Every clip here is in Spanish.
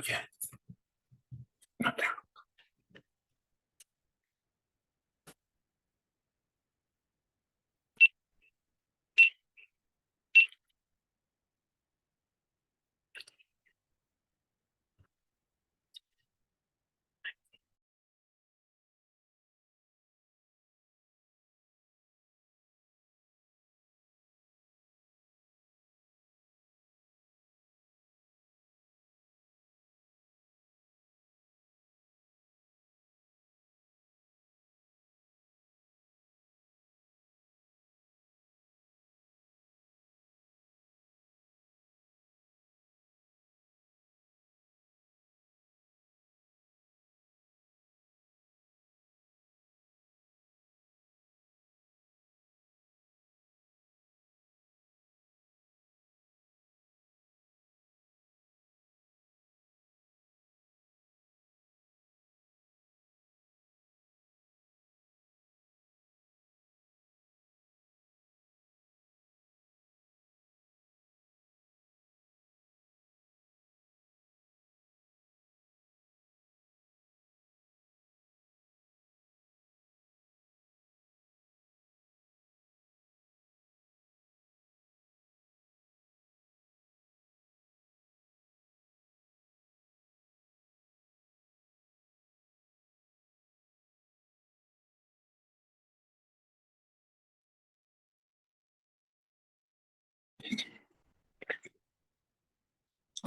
ya.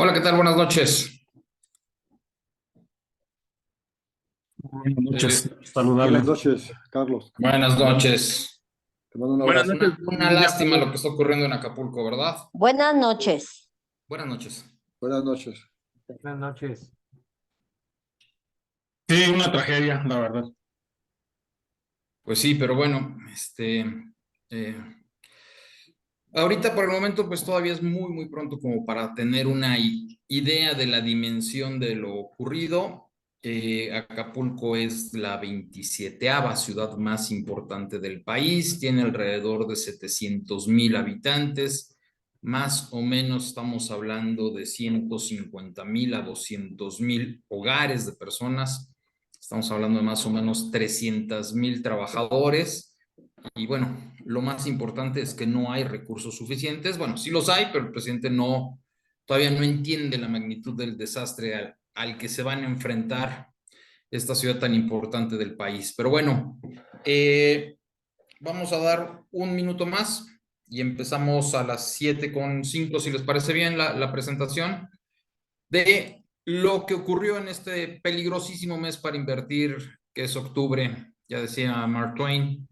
Hola, ¿qué tal? Buenas noches. Buenas noches, saludable. Buenas noches, Carlos. Buenas noches. Te mando un Buenas abrazo. noches. Una lástima lo que está ocurriendo en Acapulco, ¿verdad? Buenas noches. Buenas noches. Buenas noches. Buenas noches. Sí, una tragedia, la verdad. Pues sí, pero bueno, ahorita por el momento pues todavía es muy pronto como para tener una idea de la dimensión de lo ocurrido. Acapulco es la 27ª ciudad más importante del país, tiene alrededor de 700,000 habitantes, más o menos estamos hablando de 150,000 a 200,000 hogares de personas, estamos hablando de más o menos 300,000 trabajadores. Y bueno, lo más importante es que no hay recursos suficientes. Bueno, sí los hay, pero el presidente todavía no entiende la magnitud del desastre al que se van a enfrentar esta ciudad tan importante del país. Pero bueno, vamos a dar un minuto más y empezamos a las 7:05, si les parece bien, la presentación de lo que ocurrió en este peligrosísimo mes para invertir, que es octubre, ya decía Mark Twain.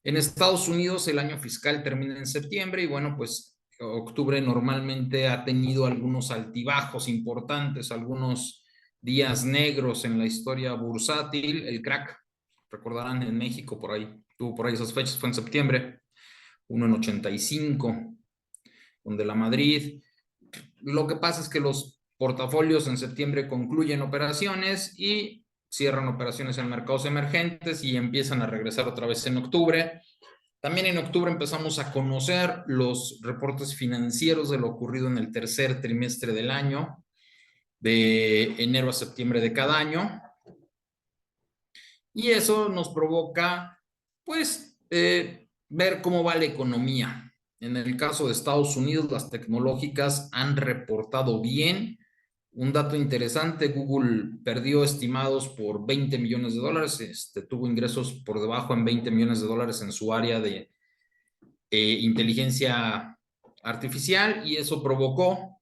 En Estados Unidos el año fiscal termina en septiembre y bueno, pues octubre normalmente ha tenido algunos altibajos importantes, algunos días negros en la historia bursátil. El crack, recordarán, en México por ahí, tuvo por ahí esas fechas, fue en septiembre, uno en 85, donde la Madrid. Lo que pasa es que los portafolios en septiembre concluyen operaciones y cierran operaciones en mercados emergentes y empiezan a regresar otra vez en octubre. También en octubre empezamos a conocer los reportes financieros de lo ocurrido en el tercer trimestre del año, de enero a septiembre de cada año. Y eso nos provoca, pues, ver cómo va la economía. En el caso de Estados Unidos, las tecnológicas han reportado bien. Un dato interesante, Google perdió estimados por $20 millones, tuvo ingresos por debajo en $20 millones en su área de inteligencia artificial y eso provocó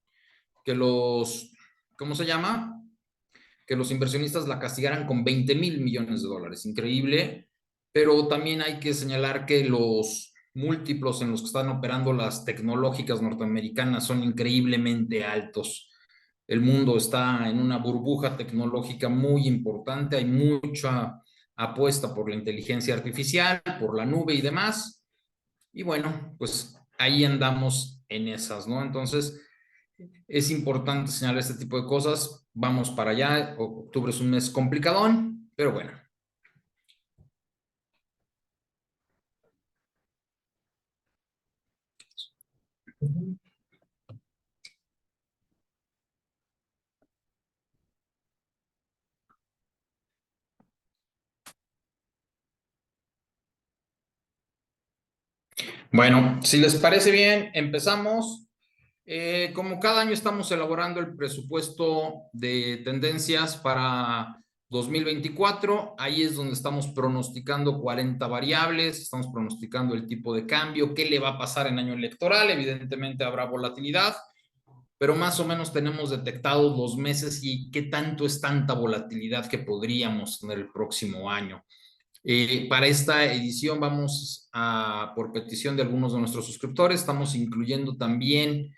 que ¿cómo se llama? Que los inversionistas la castigaran con $20,000 millones. Increíble, pero también hay que señalar que los múltiplos en los que están operando las tecnológicas norteamericanas son increíblemente altos. El mundo está en una burbuja tecnológica muy importante, hay mucha apuesta por la inteligencia artificial, por la nube y demás. Y bueno, pues ahí andamos en esas, ¿no? Entonces, es importante señalar este tipo de cosas. Vamos para allá. Octubre es un mes complicadón, pero bueno. Bueno, si les parece bien, empezamos. Como cada año estamos elaborando el presupuesto de tendencias para 2024, ahí es donde estamos pronosticando 40 variables, estamos pronosticando el tipo de cambio, qué le va a pasar en año electoral, evidentemente habrá volatilidad, pero más o menos tenemos detectados los meses y qué tanto es tanta volatilidad que podríamos tener el próximo año. Para esta edición vamos a, por petición de algunos de nuestros suscriptores, estamos incluyendo también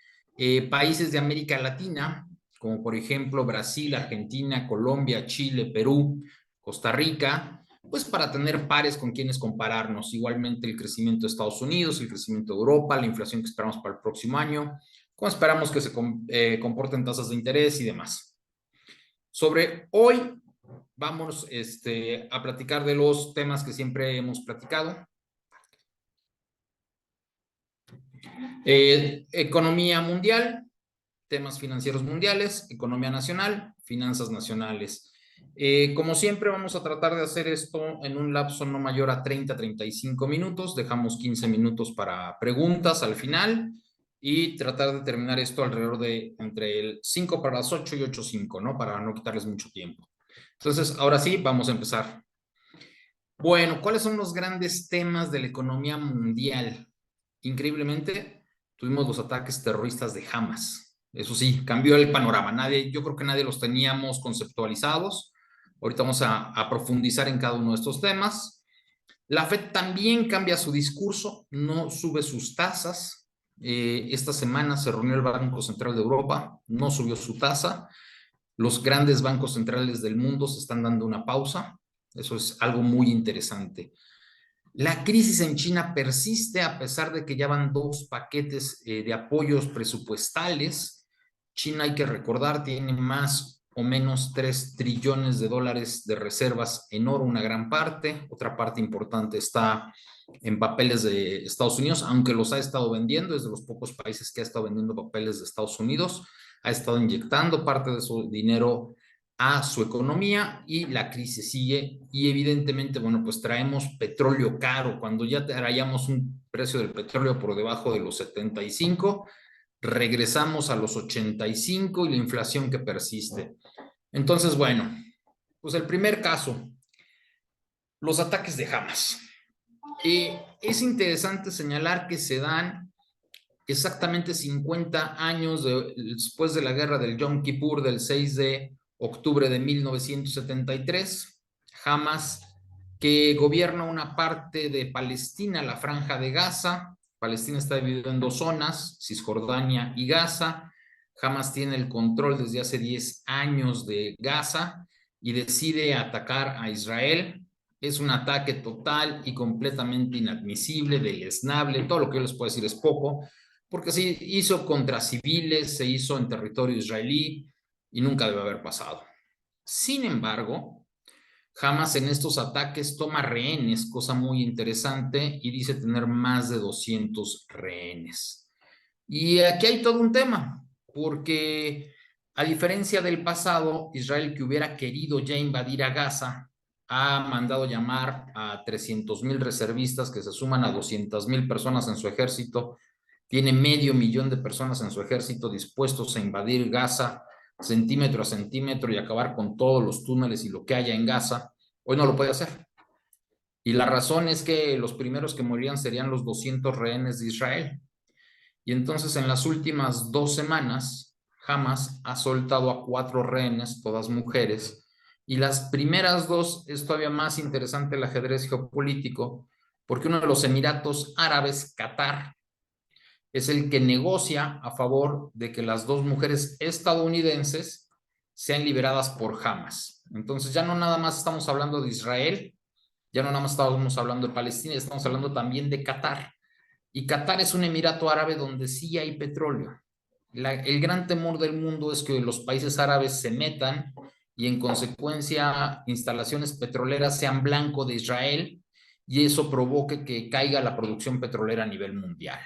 países de América Latina, como por ejemplo Brasil, Argentina, Colombia, Chile, Perú, Costa Rica, pues para tener pares con quienes compararnos. Igualmente el crecimiento de Estados Unidos, el crecimiento de Europa, la inflación que esperamos para el próximo año, cómo esperamos que se comporten tasas de interés y demás. Sobre hoy vamos a platicar de los temas que siempre hemos platicado. Economía mundial, temas financieros mundiales, economía nacional, finanzas nacionales. Como siempre vamos a tratar de hacer esto en un lapso no mayor a 30-35 minutos. Dejamos 15 minutos para preguntas al final y tratar de terminar esto alrededor de entre el 5 para las 8 y 8:05, ¿no? Para no quitarles mucho tiempo. Entonces, ahora sí, vamos a empezar. Bueno, ¿cuáles son los grandes temas de la economía mundial? Increíblemente, tuvimos los ataques terroristas de Hamas. Eso sí, cambió el panorama. Yo creo que nadie los teníamos conceptualizados. Ahorita vamos a profundizar en cada uno de estos temas. La Fed también cambia su discurso, no sube sus tasas. Esta semana se reunió el Banco Central de Europa, no subió su tasa. Los grandes bancos centrales del mundo se están dando una pausa. Eso es algo muy interesante. La crisis en China persiste a pesar de que ya van 2 paquetes de apoyos presupuestales. China, hay que recordar, tiene más o menos 3 trillones de dólares de reservas en oro, una gran parte. Otra parte importante está en papeles de Estados Unidos, aunque los ha estado vendiendo, es de los pocos países que ha estado vendiendo papeles de Estados Unidos, ha estado inyectando parte de su dinero a su economía y la crisis sigue y evidentemente, bueno, pues traemos petróleo caro. Cuando ya traíamos un precio del petróleo por debajo de los 75, regresamos a los 85 y la inflación que persiste. Entonces, bueno, pues el primer caso, los ataques de Hamas. Es interesante señalar que se dan exactamente 50 años después de la guerra del Yom Kippur del 6 de octubre de 1973. Hamas, que gobierna una parte de Palestina, la Franja de Gaza. Palestina está dividida en 2 zonas, Cisjordania y Gaza. Hamas tiene el control desde hace 10 años de Gaza y decide atacar a Israel. Es un ataque total y completamente inadmisible, deleznable. Todo lo que yo les puedo decir es poco, porque se hizo contra civiles, se hizo en territorio israelí y nunca debe haber pasado. Sin embargo, Hamas en estos ataques toma rehenes, cosa muy interesante, y dice tener más de 200 rehenes. Y aquí hay todo un tema, porque a diferencia del pasado, Israel, que hubiera querido ya invadir a Gaza, ha mandado llamar a 300,000 reservistas que se suman a 200,000 personas en su ejército. Tiene 500,000 de personas en su ejército dispuestos a invadir Gaza centímetro a centímetro y acabar con todos los túneles y lo que haya en Gaza. Hoy no lo puede hacer. Y la razón es que los primeros que morirían serían los 200 rehenes de Israel. Y entonces en las últimas 2 semanas, Hamas ha soltado a 4 rehenes, todas mujeres, y las primeras 2 es todavía más interesante el ajedrez geopolítico, porque uno de los Emiratos Árabes, Qatar, es el que negocia a favor de que las 2 mujeres estadounidenses sean liberadas por Hamas. Entonces ya no nada más estamos hablando de Israel, ya no nada más estamos hablando de Palestina, estamos hablando también de Qatar. Y Qatar es un emirato árabe donde sí hay petróleo. El gran temor del mundo es que los países árabes se metan y en consecuencia instalaciones petroleras sean blanco de Israel y eso provoque que caiga la producción petrolera a nivel mundial.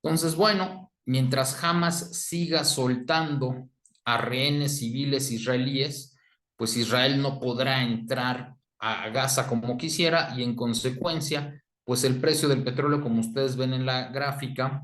Entonces, bueno, mientras Hamas siga soltando a rehenes civiles israelíes, pues Israel no podrá entrar a Gaza como quisiera y en consecuencia pues el precio del petróleo, como ustedes ven en la gráfica,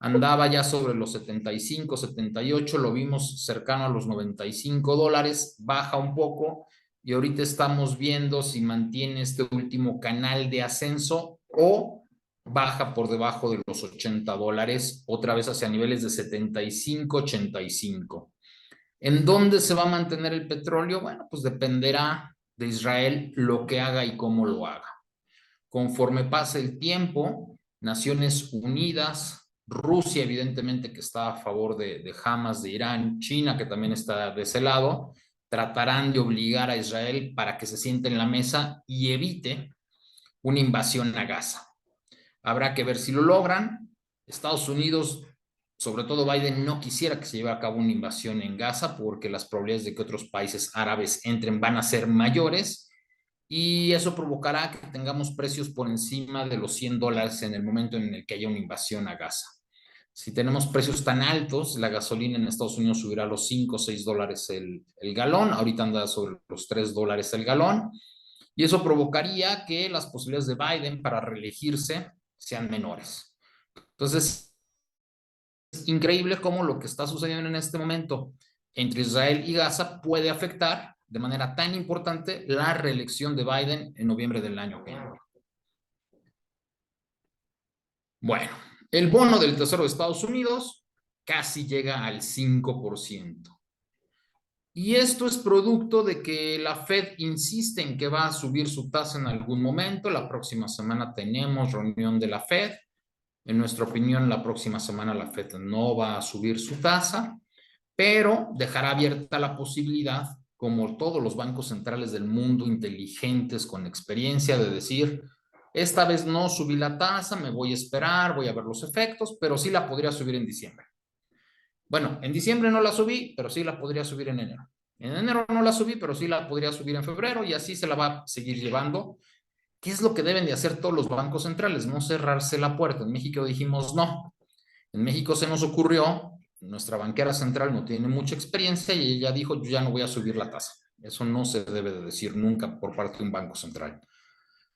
andaba ya sobre los 75, 78, lo vimos cercano a los $95, baja un poco y ahorita estamos viendo si mantiene este último canal de ascenso o baja por debajo de los $80, otra vez hacia niveles de 75, 85. ¿En dónde se va a mantener el petróleo? Bueno, pues dependerá de Israel lo que haga y cómo lo haga. Conforme pase el tiempo, Naciones Unidas, Rusia evidentemente que está a favor de Hamas, de Irán, China que también está de ese lado, tratarán de obligar a Israel para que se siente en la mesa y evite una invasión a Gaza. Habrá que ver si lo logran. Estados Unidos, sobre todo Biden, no quisiera que se lleve a cabo una invasión en Gaza porque las probabilidades de que otros países árabes entren van a ser mayores y eso provocará que tengamos precios por encima de los $100 en el momento en el que haya una invasión a Gaza. Si tenemos precios tan altos, la gasolina en Estados Unidos subirá a los 5 o 6 dólares el galón, ahorita anda sobre los $3 el galón, y eso provocaría que las posibilidades de Biden para reelegirse sean menores. Entonces, es increíble cómo lo que está sucediendo en este momento entre Israel y Gaza puede afectar de manera tan importante la reelección de Biden en noviembre del año que viene. Bueno, el bono del Tesoro de Estados Unidos casi llega al 5%. Y esto es producto de que la Fed insiste en que va a subir su tasa en algún momento. La próxima semana tenemos reunión de la Fed. En nuestra opinión, la próxima semana la Fed no va a subir su tasa, pero dejará abierta la posibilidad, como todos los bancos centrales del mundo inteligentes con experiencia, de decir, esta vez no subí la tasa, me voy a esperar, voy a ver los efectos, pero sí la podría subir en diciembre. Bueno, en diciembre no la subí, pero sí la podría subir en enero. En enero no la subí, pero sí la podría subir en febrero y así se la va a seguir llevando. ¿Qué es lo que deben de hacer todos los bancos centrales? No cerrarse la puerta. En México dijimos no. En México se nos ocurrió, nuestra banquera central no tiene mucha experiencia y ella dijo, yo ya no voy a subir la tasa. Eso no se debe de decir nunca por parte de un banco central.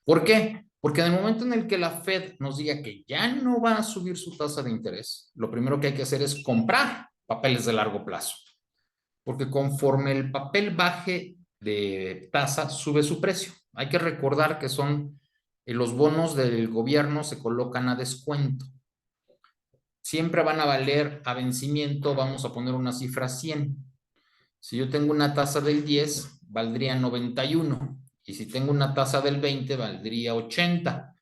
¿Por qué? Porque en el momento en el que la Fed nos diga que ya no va a subir su tasa de interés, lo primero que hay que hacer es comprar papeles de largo plazo. Porque conforme el papel baje de tasa, sube su precio. Hay que recordar que son los bonos del gobierno se colocan a descuento. Siempre van a valer a vencimiento, vamos a poner una cifra 100. Si yo tengo una tasa del 10, valdría 91. Y si tengo una tasa del 20, valdría 80.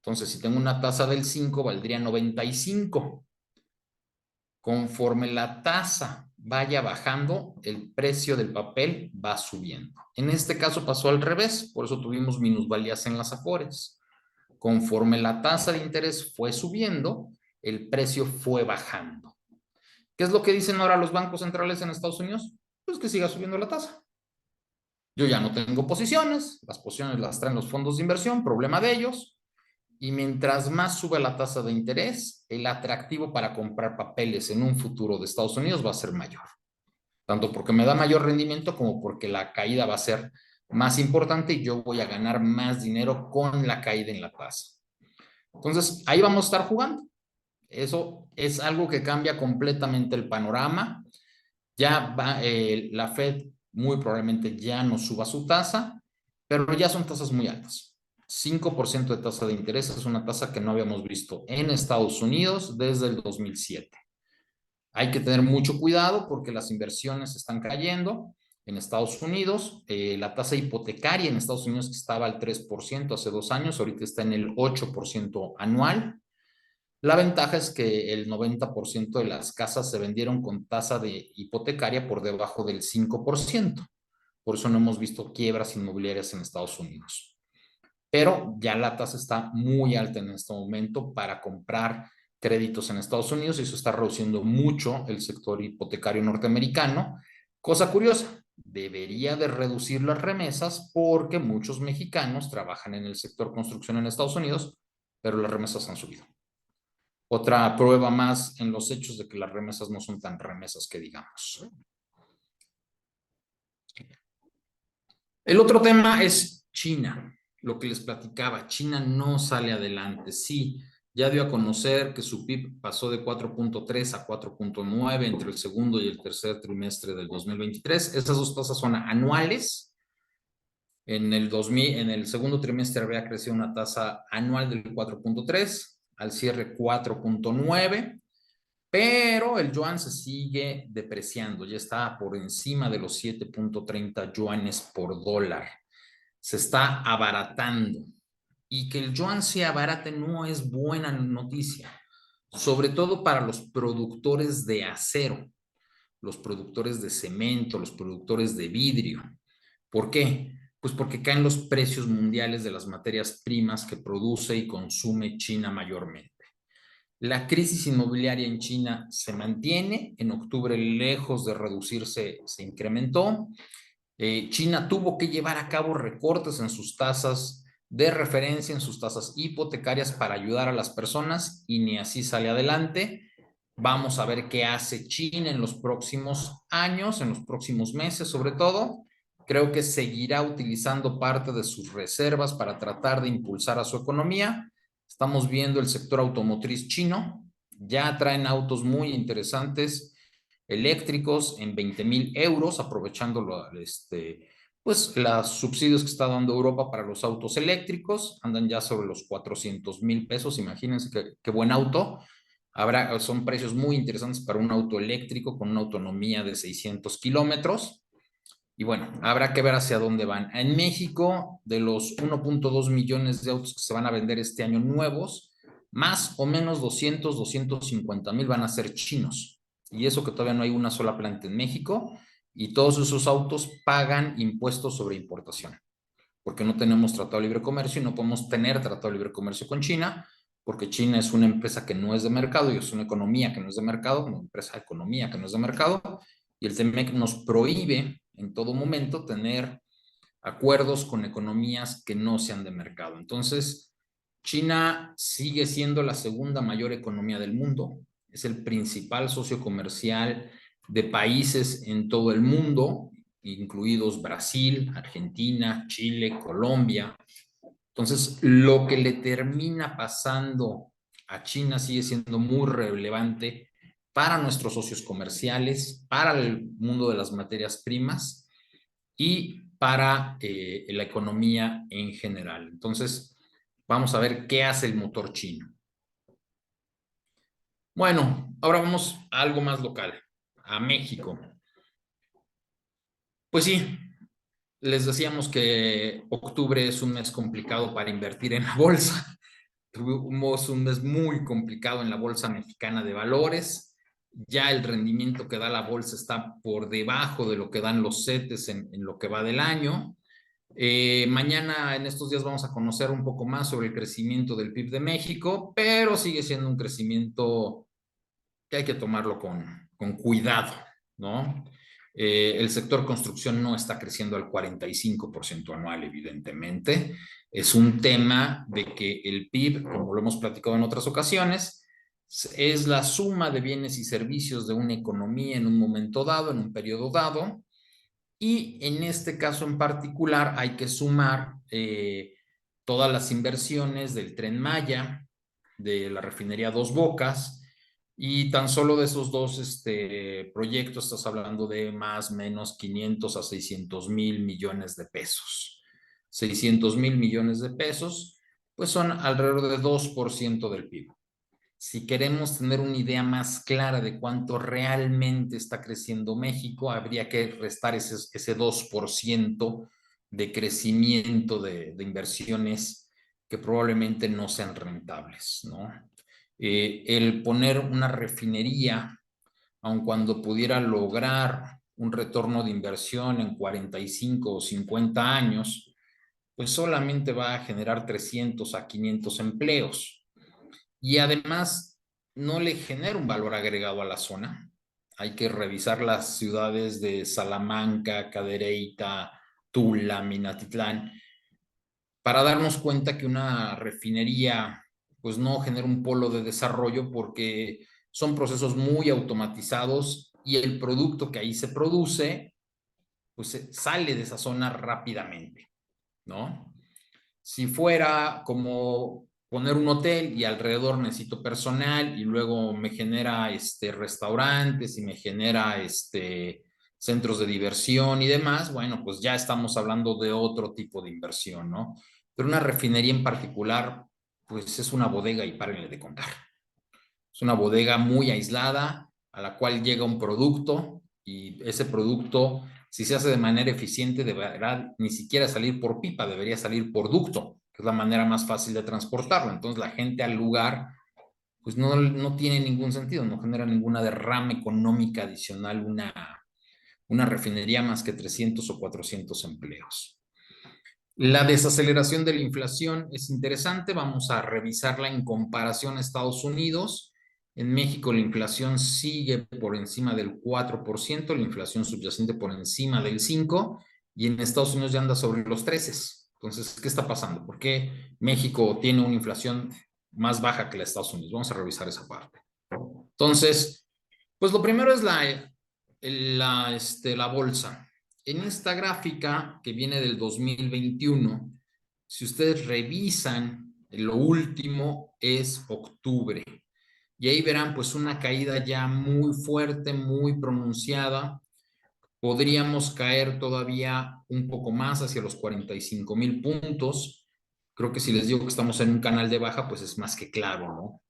Entonces, si tengo una tasa del 5, valdría 95. Conforme la tasa vaya bajando, el precio del papel va subiendo. En este caso pasó al revés, por eso tuvimos minusvalías en las Afores. Conforme la tasa de interés fue subiendo, el precio fue bajando. ¿Qué es lo que dicen ahora los bancos centrales en Estados Unidos? Pues que siga subiendo la tasa. Yo ya no tengo posiciones, las posiciones las traen los fondos de inversión, problema de ellos. Y mientras más sube la tasa de interés, el atractivo para comprar papeles en un futuro de Estados Unidos va a ser mayor. Tanto porque me da mayor rendimiento como porque la caída va a ser más importante y yo voy a ganar más dinero con la caída en la tasa. Entonces, ahí vamos a estar jugando. Eso es algo que cambia completamente el panorama. Ya va, la Fed muy probablemente ya no suba su tasa, pero ya son tasas muy altas. 5% de tasa de interés es una tasa que no habíamos visto en Estados Unidos desde el 2007. Hay que tener mucho cuidado porque las inversiones están cayendo en Estados Unidos. La tasa hipotecaria en Estados Unidos estaba al 3% hace 2 años, ahorita está en el 8% anual. La ventaja es que el 90% de las casas se vendieron con tasa de hipotecaria por debajo del 5%. Por eso no hemos visto quiebras inmobiliarias en Estados Unidos. Pero ya la tasa está muy alta en este momento para comprar créditos en Estados Unidos y eso está reduciendo mucho el sector hipotecario norteamericano. Cosa curiosa, debería de reducir las remesas porque muchos mexicanos trabajan en el sector construcción en Estados Unidos, pero las remesas han subido. Otra prueba más en los hechos de que las remesas no son tan remesas que digamos. El otro tema es China. lo que les platicaba, China no sale adelante. Sí, ya dio a conocer que su PIB pasó de 4.3 a 4.9 entre el segundo y el tercer trimestre del 2023. Esas dos tasas son anuales. En el segundo trimestre había crecido una tasa anual del 4.3, al cierre 4.9, pero el yuan se sigue depreciando, ya está por encima de los 7.30 yuanes por dólar. Se está abaratando. Y que el yuan se abarate no es buena noticia, sobre todo para los productores de acero, los productores de cemento, los productores de vidrio. ¿Por qué? Pues porque caen los precios mundiales de las materias primas que produce y consume China mayormente. La crisis inmobiliaria en China se mantiene. En octubre, lejos de reducirse, se incrementó. China tuvo que llevar a cabo recortes en sus tasas de referencia, en sus tasas hipotecarias para ayudar a las personas y ni así sale adelante. Vamos a ver qué hace China en los próximos años, en los próximos meses sobre todo. Creo que seguirá utilizando parte de sus reservas para tratar de impulsar a su economía. Estamos viendo el sector automotriz chino. Ya traen autos muy interesantes eléctricos en 20,000 euros, aprovechando pues, los subsidios que está dando Europa para los autos eléctricos. Andan ya sobre los 400,000 pesos. Imagínense qué buen auto. Son precios muy interesantes para un auto eléctrico con una autonomía de 600 kilómetros. Y bueno, habrá que ver hacia dónde van. En México, de los 1.2 millones de autos que se van a vender este año nuevos, más o menos 250,000 van a ser chinos. Y eso que todavía no hay una sola planta en México, y todos esos autos pagan impuestos sobre importación, porque no tenemos tratado de libre comercio y no podemos tener tratado de libre comercio con China, porque China es una empresa que no es de mercado y es una economía que no es de mercado, una empresa de economía que no es de mercado, y el TEMEC nos prohíbe en todo momento tener acuerdos con economías que no sean de mercado. Entonces, China sigue siendo la segunda mayor economía del mundo, es el principal socio comercial de países en todo el mundo, incluidos Brasil, Argentina, Chile, Colombia. Entonces, lo que le termina pasando a China sigue siendo muy relevante para nuestros socios comerciales, para el mundo de las materias primas y para la economía en general. Entonces, vamos a ver qué hace el motor chino. Bueno, ahora vamos a algo más local, a México. Pues sí, les decíamos que octubre es un mes complicado para invertir en la bolsa. Tuvimos un mes muy complicado en la Bolsa Mexicana de Valores. Ya el rendimiento que da la bolsa está por debajo de lo que dan los CETES en lo que va del año. Mañana, en estos días, vamos a conocer un poco más sobre el crecimiento del PIB de México, pero sigue siendo un crecimiento que hay que tomarlo con cuidado, ¿no? El sector construcción no está creciendo al 45% anual, evidentemente. Es un tema de que el PIB, como lo hemos platicado en otras ocasiones, es la suma de bienes y servicios de una economía en un momento dado, en un periodo dado, y en este caso en particular hay que sumar todas las inversiones del Tren Maya, de la refinería Dos Bocas, y tan solo de esos dos proyectos estás hablando de más o menos 500 a 600,000 millones de pesos. 600,000 millones de pesos, pues son alrededor de 2% del PIB. Si queremos tener una idea más clara de cuánto realmente está creciendo México, habría que restar ese 2% de crecimiento de inversiones que probablemente no sean rentables, ¿no? El poner una refinería, aun cuando pudiera lograr un retorno de inversión en 45 o 50 años, pues solamente va a generar 300 a 500 empleos. Y además no le genera un valor agregado a la zona. Hay que revisar las ciudades de Salamanca, Cadereyta, Tula, Minatitlán, para darnos cuenta que una refinería pues no genera un polo de desarrollo, porque son procesos muy automatizados y el producto que ahí se produce pues sale de esa zona rápidamente, ¿no? Si fuera como poner un hotel y alrededor necesito personal y luego me genera restaurantes y me genera centros de diversión y demás, bueno, pues ya estamos hablando de otro tipo de inversión, ¿no? Pero una refinería en particular, pues es una bodega y párenle de contar. Es una bodega muy aislada a la cual llega un producto y ese producto, si se hace de manera eficiente, deberá ni siquiera salir por pipa, debería salir por ducto, que es la manera más fácil de transportarlo. Entonces la gente al lugar, pues no tiene ningún sentido, no genera ninguna derrama económica adicional una refinería más que 300 o 400 empleos. La desaceleración de la inflación es interesante, vamos a revisarla en comparación a Estados Unidos. En México la inflación sigue por encima del 4%, la inflación subyacente por encima del 5%, y en Estados Unidos ya anda sobre los 13%. Entonces, ¿qué está pasando? ¿Por qué México tiene una inflación más baja que la de Estados Unidos? Vamos a revisar esa parte. Entonces, pues lo primero es la bolsa. En esta gráfica que viene del 2021, si ustedes revisan, lo último es octubre. Y ahí verán pues una caída ya muy fuerte, muy pronunciada. Podríamos caer todavía un poco más hacia los 45,000 puntos. Creo que si les digo que estamos en un canal de baja, pues es más que claro, ¿no?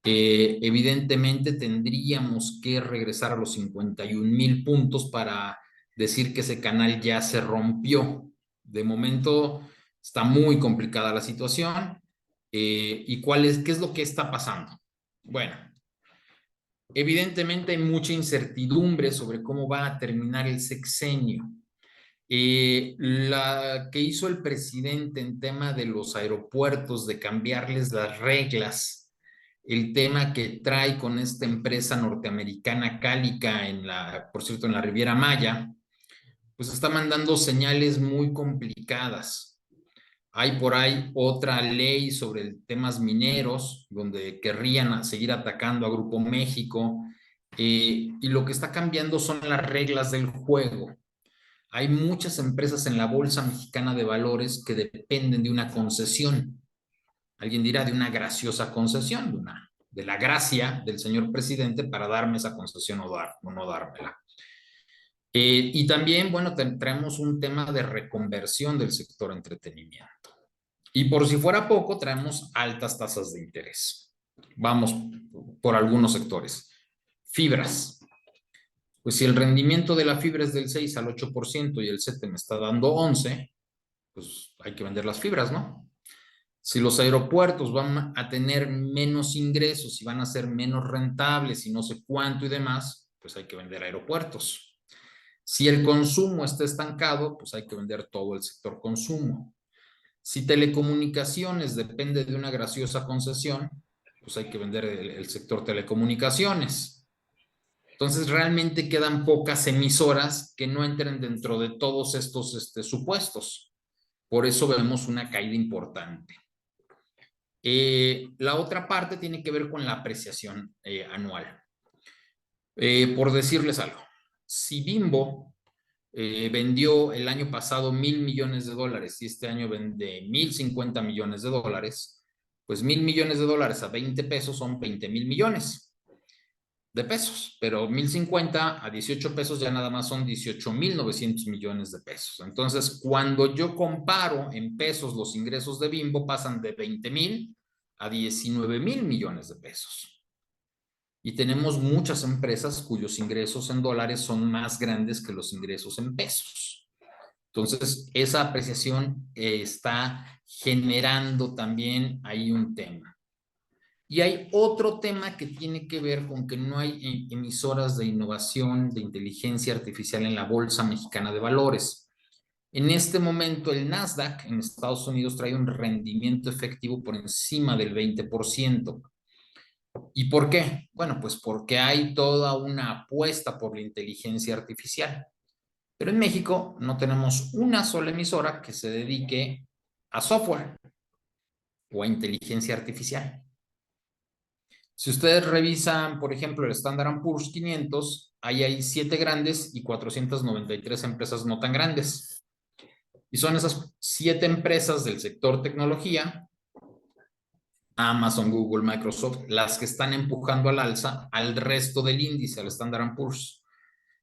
Evidentemente tendríamos que regresar a los 51,000 puntos para decir que ese canal ya se rompió. De momento está muy complicada la situación. ¿Y qué es lo que está pasando? Bueno, evidentemente hay mucha incertidumbre sobre cómo va a terminar el sexenio. La que hizo el presidente en tema de los aeropuertos, de cambiarles las reglas, el tema que trae con esta empresa norteamericana Cálica por cierto, en la Riviera Maya, pues está mandando señales muy complicadas. Hay por ahí otra ley sobre temas mineros, donde querrían seguir atacando a Grupo México, y lo que está cambiando son las reglas del juego. Hay muchas empresas en la Bolsa Mexicana de Valores que dependen de una concesión. Alguien dirá de una graciosa concesión, de la gracia del señor presidente para darme esa concesión o no dármela. Y también, bueno, traemos un tema de reconversión del sector entretenimiento. Y por si fuera poco, traemos altas tasas de interés. Vamos por algunos sectores. Fibras. Pues si el rendimiento de la fibra es del 6 al 8% y el CETE me está dando 11%, pues hay que vender las fibras, ¿no? Si los aeropuertos van a tener menos ingresos y van a ser menos rentables y no sé cuánto y demás, pues hay que vender aeropuertos. Si el consumo está estancado, pues hay que vender todo el sector consumo. Si telecomunicaciones depende de una graciosa concesión, pues hay que vender el sector telecomunicaciones. Entonces realmente quedan pocas emisoras que no entren dentro de todos estos supuestos. Por eso vemos una caída importante. La otra parte tiene que ver con la apreciación anual. Por decirles algo, si Bimbo vendió el año pasado $1,000 millones y este año vende $1,050 millones, pues $1,000 millones a 20 pesos son 20,000 millones de pesos, pero 1,050 a 18 pesos ya nada más son 18,900 millones de pesos. Entonces, cuando yo comparo en pesos los ingresos de Bimbo, pasan de 20,000 a 19,000 millones de pesos. Y tenemos muchas empresas cuyos ingresos en dólares son más grandes que los ingresos en pesos. Entonces, esa apreciación está generando también ahí un tema. Y hay otro tema que tiene que ver con que no hay emisoras de innovación, de inteligencia artificial en la Bolsa Mexicana de Valores. En este momento, el Nasdaq en Estados Unidos trae un rendimiento efectivo por encima del 20%. ¿Y por qué? Bueno, pues porque hay toda una apuesta por la inteligencia artificial. Pero en México no tenemos una sola emisora que se dedique a software o a inteligencia artificial. Si ustedes revisan, por ejemplo, el Standard & Poor's 500, ahí hay 7 grandes y 493 empresas no tan grandes. Y son esas 7 empresas del sector tecnología, Amazon, Google, Microsoft, las que están empujando al alza al resto del índice, al Standard & Poor's.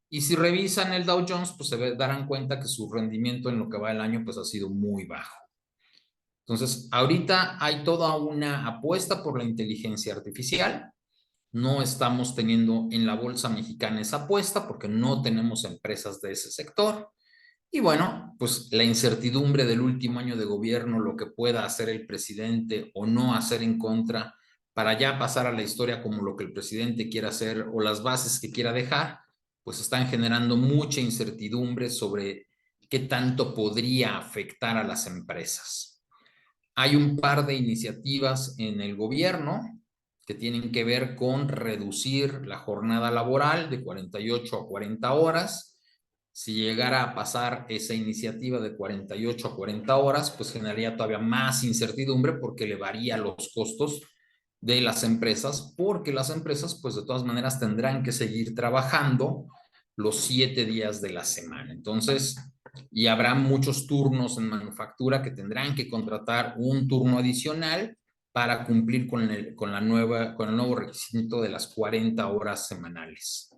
Y si revisan el Dow Jones, pues darán cuenta que su rendimiento en lo que va del año pues ha sido muy bajo. Entonces, ahorita hay toda una apuesta por la inteligencia artificial. No estamos teniendo en la bolsa mexicana esa apuesta porque no tenemos empresas de ese sector. Y bueno, pues la incertidumbre del último año de gobierno, lo que pueda hacer el presidente o no hacer en contra, para ya pasar a la historia como lo que el presidente quiera hacer o las bases que quiera dejar, pues están generando mucha incertidumbre sobre qué tanto podría afectar a las empresas. Hay un par de iniciativas en el gobierno que tienen que ver con reducir la jornada laboral de 48 a 40 horas. Si llegara a pasar esa iniciativa de 48 a 40 horas, pues generaría todavía más incertidumbre porque elevaría los costos de las empresas, porque las empresas, pues de todas maneras tendrán que seguir trabajando los 7 días de la semana. Entonces, y habrá muchos turnos en manufactura que tendrán que contratar un turno adicional para cumplir con el nuevo requisito de las 40 horas semanales.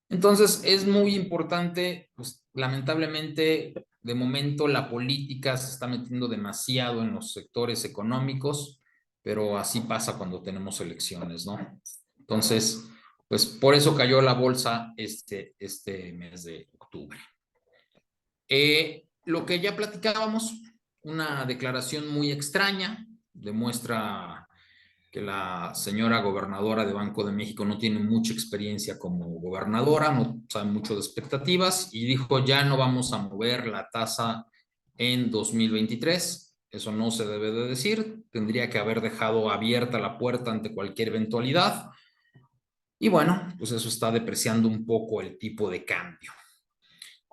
Entonces, es muy importante, pues lamentablemente, de momento la política se está metiendo demasiado en los sectores económicos, pero así pasa cuando tenemos elecciones, ¿no? Entonces, pues por eso cayó la bolsa este mes de octubre. Lo que ya platicábamos, una declaración muy extraña, demuestra que la señora gobernadora de Banco de México no tiene mucha experiencia como gobernadora, no sabe mucho de expectativas y dijo ya no vamos a mover la tasa en 2023. Eso no se debe de decir, tendría que haber dejado abierta la puerta ante cualquier eventualidad. Y bueno, pues eso está depreciando un poco el tipo de cambio.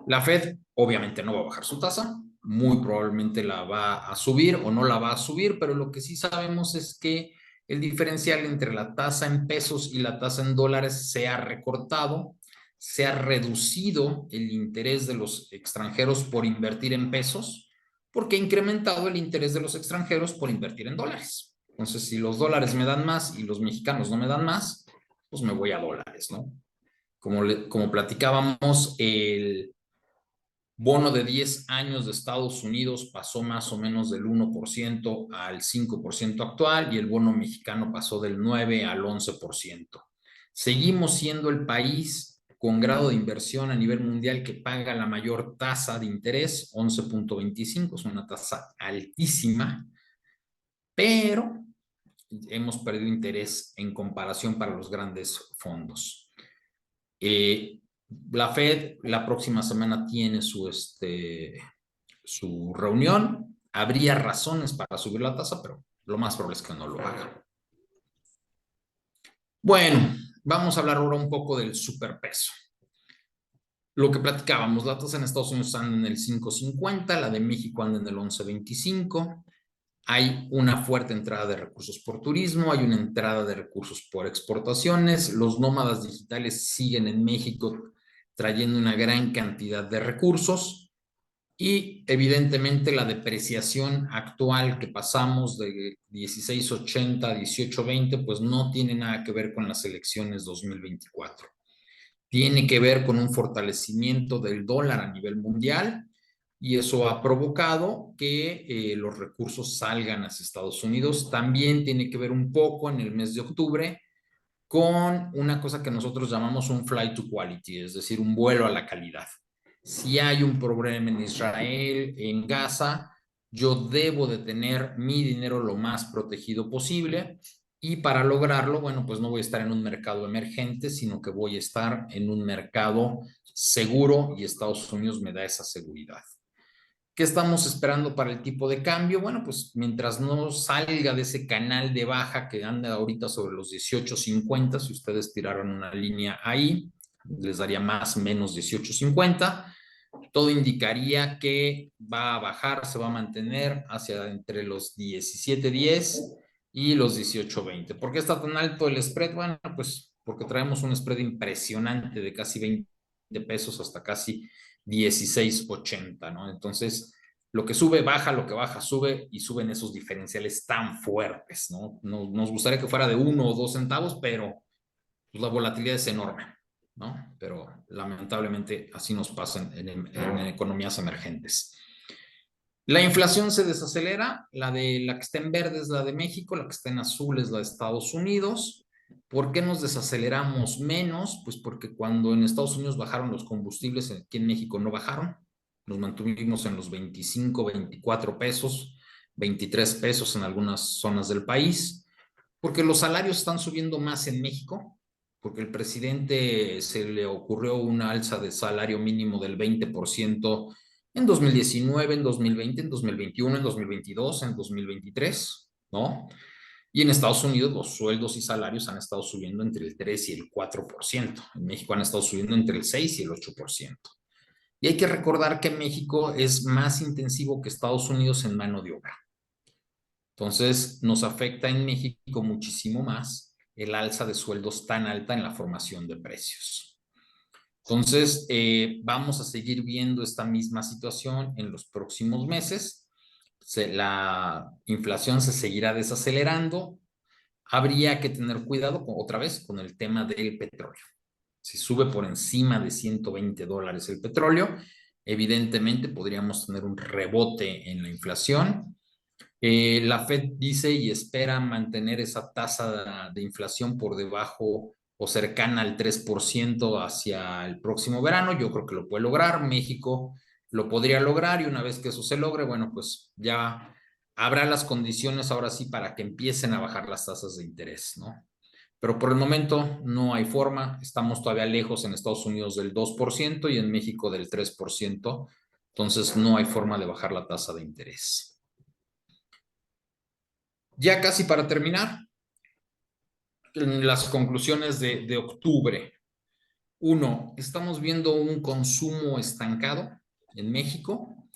La Fed obviamente no va a bajar su tasa, muy probablemente la va a subir o no la va a subir, pero lo que sí sabemos es que el diferencial entre la tasa en pesos y la tasa en dólares se ha recortado, se ha reducido el interés de los extranjeros por invertir en pesos, porque ha incrementado el interés de los extranjeros por invertir en dólares. Entonces, si los dólares me dan más y los mexicanos no me dan más, pues me voy a dólares, ¿no? Como platicábamos, el bono de 10 años de Estados Unidos pasó más o menos del 1% al 5% actual y el bono mexicano pasó del 9 al 11%. Seguimos siendo el país con grado de inversión a nivel mundial que paga la mayor tasa de interés, 11.25, es una tasa altísima, pero hemos perdido interés en comparación para los grandes fondos. La Fed la próxima semana tiene su reunión. Habría razones para subir la tasa, pero lo más probable es que no lo haga. Bueno, vamos a hablar ahora un poco del superpeso. Lo que platicábamos, la tasa en Estados Unidos anda en el 5.50, la de México anda en el 11.25. Hay una fuerte entrada de recursos por turismo, hay una entrada de recursos por exportaciones. Los nómadas digitales siguen en México trayendo una gran cantidad de recursos y evidentemente la depreciación actual que pasamos de 16.80 a 18.20 pues no tiene nada que ver con las elecciones 2024. Tiene que ver con un fortalecimiento del dólar a nivel mundial y eso ha provocado que los recursos salgan hacia Estados Unidos. También tiene que ver un poco en el mes de octubre con una cosa que nosotros llamamos un flight to quality, es decir, un vuelo a la calidad. Si hay un problema en Israel, en Gaza, yo debo de tener mi dinero lo más protegido posible y para lograrlo, bueno, pues no voy a estar en un mercado emergente, sino que voy a estar en un mercado seguro y Estados Unidos me da esa seguridad. ¿Qué estamos esperando para el tipo de cambio? Bueno, pues mientras no salga de ese canal de baja que anda ahorita sobre los 18.50, si ustedes tiraron una línea ahí, les daría más o menos 18.50. Todo indicaría que va a bajar, se va a mantener hacia entre los 17.10 y los 18.20. ¿Por qué está tan alto el spread? Bueno, pues porque traemos un spread impresionante de casi 20 pesos hasta casi 16.80, ¿no? Entonces, lo que sube, baja, lo que baja, sube, y suben esos diferenciales tan fuertes, ¿no? Nos gustaría que fuera de 1 o 2 centavos, pero pues, la volatilidad es enorme, ¿no? Pero lamentablemente así nos pasa en economías emergentes. La inflación se desacelera, la que está en verde es la de México, la que está en azul es la de Estados Unidos. ¿Por qué nos desaceleramos menos? Pues porque cuando en Estados Unidos bajaron los combustibles, aquí en México no bajaron. Nos mantuvimos en los 25, 24 pesos, 23 pesos en algunas zonas del país, porque los salarios están subiendo más en México, porque el presidente se le ocurrió una alza de salario mínimo del 20% en 2019, en 2020, en 2021, en 2022, en 2023, ¿no? Y en Estados Unidos los sueldos y salarios han estado subiendo entre el 3 y el 4%. En México han estado subiendo entre el 6 y el 8%. Y hay que recordar que México es más intensivo que Estados Unidos en mano de obra. Entonces, nos afecta en México muchísimo más el alza de sueldos tan alta en la formación de precios. Entonces, vamos a seguir viendo esta misma situación en los próximos meses. La inflación se seguirá desacelerando. Habría que tener cuidado otra vez con el tema del petróleo. Si sube por encima de $120 el petróleo, evidentemente podríamos tener un rebote en la inflación. La Fed dice y espera mantener esa tasa de inflación por debajo o cercana al 3% hacia el próximo verano. Yo creo que lo puede lograr. México lo podría lograr, y una vez que eso se logre, bueno, pues ya habrá las condiciones ahora sí para que empiecen a bajar las tasas de interés, ¿no? Pero por el momento no hay forma. Estamos todavía lejos en Estados Unidos del 2% y en México del 3%. Entonces no hay forma de bajar la tasa de interés. Ya casi para terminar, las conclusiones de octubre. Uno, estamos viendo un consumo estancado en México.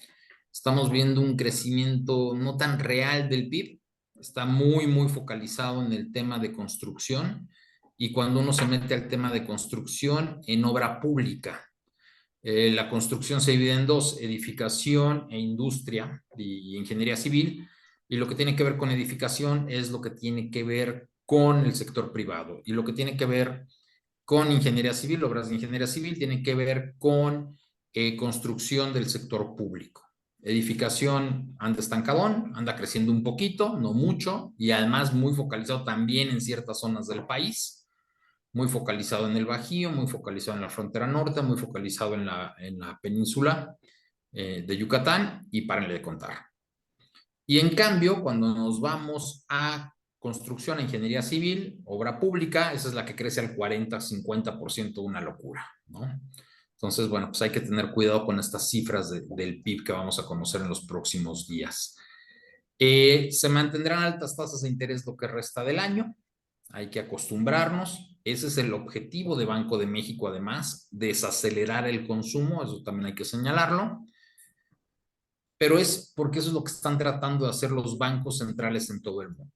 Estamos viendo un crecimiento no tan real del PIB. Está muy, muy focalizado en el tema de construcción. Y cuando uno se mete al tema de construcción en obra pública, la construcción se divide en dos: edificación e industria y ingeniería civil. Y lo que tiene que ver con edificación es lo que tiene que ver con el sector privado. Y lo que tiene que ver con ingeniería civil, obras de ingeniería civil, tiene que ver con construcción del sector público. Edificación anda estancadón, anda creciendo un poquito, no mucho, y además muy focalizado también en ciertas zonas del país. Muy focalizado en el Bajío, muy focalizado en la frontera norte, muy focalizado en la península de Yucatán, y párenle de contar. Y en cambio, cuando nos vamos a construcción, a ingeniería civil, obra pública, esa es la que crece al 40-50%, una locura, ¿no? Entonces, bueno, pues hay que tener cuidado con estas cifras del PIB que vamos a conocer en los próximos días. Se mantendrán altas tasas de interés lo que resta del año. Hay que acostumbrarnos. Ese es el objetivo de Banco de México, además, desacelerar el consumo, eso también hay que señalarlo. Pero es porque eso es lo que están tratando de hacer los bancos centrales en todo el mundo.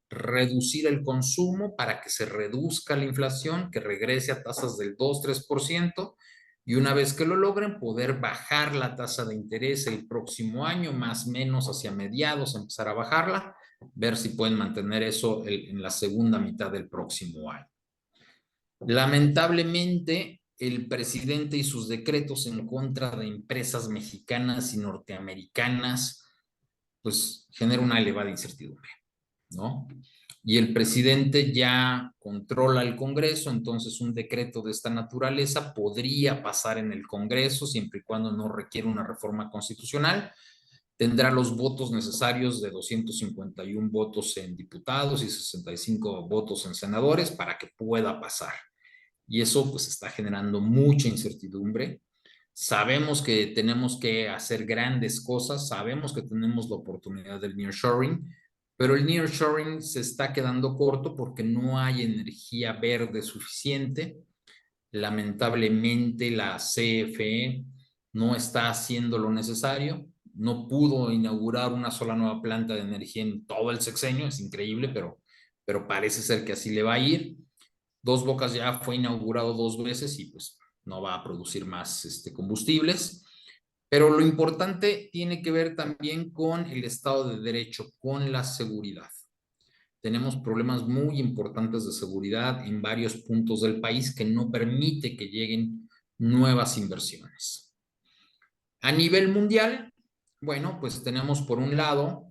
Reducir el consumo para que se reduzca la inflación, que regrese a tasas del 2-3%, y una vez que lo logren, poder bajar la tasa de interés el próximo año, más o menos hacia mediados, empezar a bajarla, ver si pueden mantener eso en la segunda mitad del próximo año. Lamentablemente, el presidente y sus decretos en contra de empresas mexicanas y norteamericanas, pues genera una elevada incertidumbre, ¿no? Y el presidente ya controla el Congreso, entonces un decreto de esta naturaleza podría pasar en el Congreso siempre y cuando no requiera una reforma constitucional. Tendrá los votos necesarios de 251 votos en diputados y 65 votos en senadores para que pueda pasar. Y eso pues está generando mucha incertidumbre. Sabemos que tenemos que hacer grandes cosas, sabemos que tenemos la oportunidad del nearshoring, pero el nearshoring se está quedando corto porque no hay energía verde suficiente. Lamentablemente la CFE no está haciendo lo necesario, no pudo inaugurar una sola nueva planta de energía en todo el sexenio, es increíble, pero parece ser que así le va a ir. Dos Bocas ya fue inaugurado 2 veces y pues no va a producir más combustibles. Pero lo importante tiene que ver también con el Estado de Derecho, con la seguridad. Tenemos problemas muy importantes de seguridad en varios puntos del país que no permite que lleguen nuevas inversiones. A nivel mundial, bueno, pues tenemos por un lado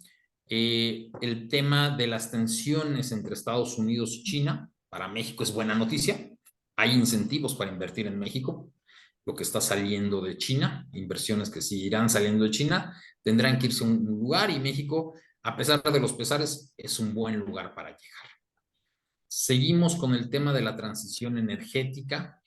el tema de las tensiones entre Estados Unidos y China. Para México es buena noticia. Hay incentivos para invertir en México. Lo que está saliendo de China, inversiones que seguirán saliendo de China, tendrán que irse a un lugar y México, a pesar de los pesares, es un buen lugar para llegar. Seguimos con el tema de la transición energética.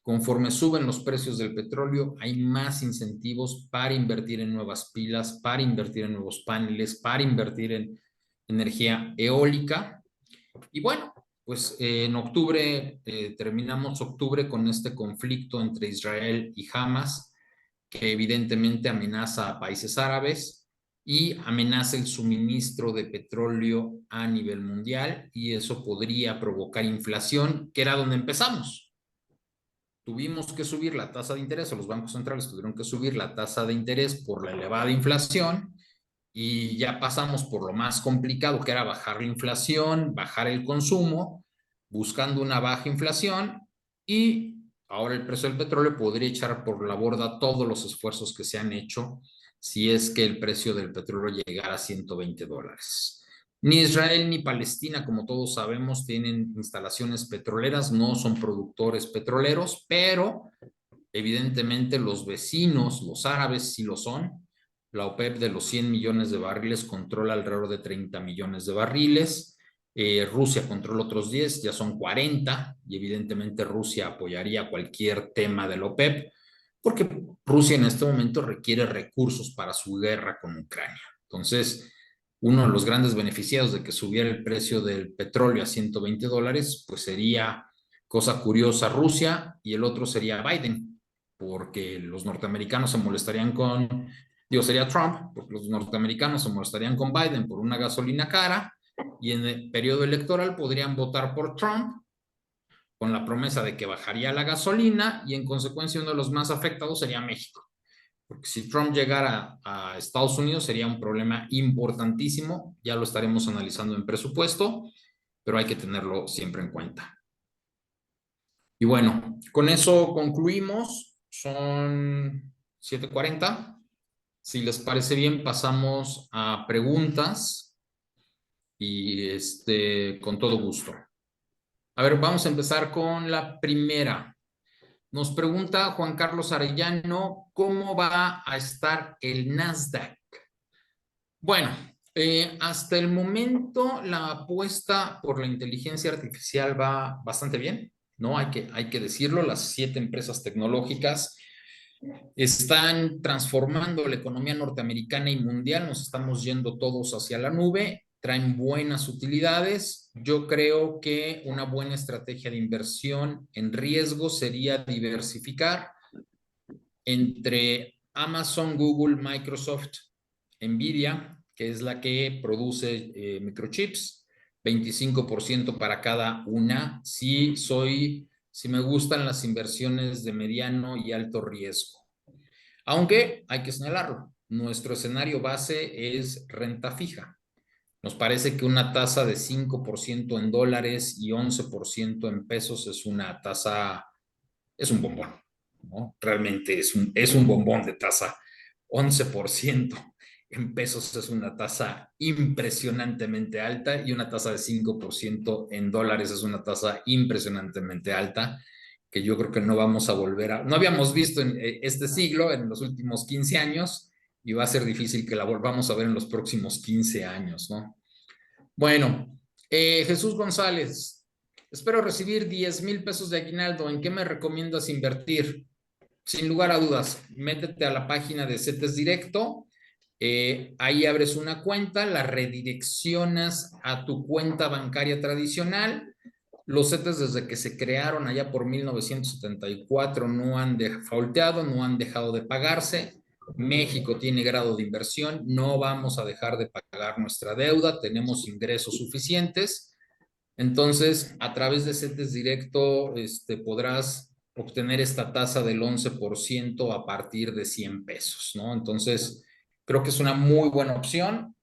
Conforme suben los precios del petróleo, hay más incentivos para invertir en nuevas pilas, para invertir en nuevos paneles, para invertir en energía eólica. Y bueno, pues en octubre, terminamos octubre con este conflicto entre Israel y Hamas, que evidentemente amenaza a países árabes y amenaza el suministro de petróleo a nivel mundial, y eso podría provocar inflación, que era donde empezamos. Tuvimos que subir la tasa de interés, o los bancos centrales tuvieron que subir la tasa de interés por la elevada inflación, y ya pasamos por lo más complicado, que era bajar la inflación, bajar el consumo, buscando una baja inflación, y ahora el precio del petróleo podría echar por la borda todos los esfuerzos que se han hecho si es que el precio del petróleo llegara a $120. Ni Israel ni Palestina, como todos sabemos, tienen instalaciones petroleras, no son productores petroleros, pero evidentemente los vecinos, los árabes, sí lo son. La OPEP de los 100 millones de barriles controla alrededor de 30 millones de barriles. Rusia controla otros 10, ya son 40, y evidentemente Rusia apoyaría cualquier tema de la OPEP, porque Rusia en este momento requiere recursos para su guerra con Ucrania. Entonces, uno de los grandes beneficiados de que subiera el precio del petróleo a $120, pues sería, cosa curiosa, Rusia, y el otro sería Biden, porque los norteamericanos se molestarían con, sería Trump, porque los norteamericanos se molestarían con Biden por una gasolina cara, y en el periodo electoral podrían votar por Trump con la promesa de que bajaría la gasolina, y en consecuencia uno de los más afectados sería México. Porque si Trump llegara a Estados Unidos sería un problema importantísimo, ya lo estaremos analizando en presupuesto, pero hay que tenerlo siempre en cuenta. Y bueno, con eso concluimos, son 7:40. Si les parece bien, pasamos a preguntas y con todo gusto. A ver, vamos a empezar con la primera. Nos pregunta Juan Carlos Arellano, ¿cómo va a estar el Nasdaq? Bueno, hasta el momento la apuesta por la inteligencia artificial va bastante bien, ¿no? Hay que decirlo, las 7 empresas tecnológicas están transformando la economía norteamericana y mundial, nos estamos yendo todos hacia la nube, traen buenas utilidades. Yo creo que una buena estrategia de inversión en riesgo sería diversificar entre Amazon, Google, Microsoft, Nvidia, que es la que produce microchips, 25% para cada una. Si me gustan las inversiones de mediano y alto riesgo. Aunque hay que señalarlo, nuestro escenario base es renta fija. Nos parece que una tasa de 5% en dólares y 11% en pesos es una tasa, es un bombón, ¿no? Realmente es un bombón de tasa. 11% en pesos es una tasa impresionantemente alta, y una tasa de 5% en dólares es una tasa impresionantemente alta, que yo creo que no vamos a no habíamos visto en este siglo, en los últimos 15 años, y va a ser difícil que la volvamos a ver en los próximos 15 años, ¿no? Bueno, Jesús González, espero recibir 10,000 pesos de aguinaldo. ¿En qué me recomiendas invertir? Sin lugar a dudas, métete a la página de CETES Directo. Ahí abres una cuenta, la redireccionas a tu cuenta bancaria tradicional. Los CETES, desde que se crearon allá por 1974, no han defaulteado, no han dejado de pagarse. México tiene grado de inversión, no vamos a dejar de pagar nuestra deuda, tenemos ingresos suficientes. Entonces, a través de CETES Directo podrás obtener esta tasa del 11% a partir de 100 pesos, ¿no? Entonces, creo que es una muy buena opción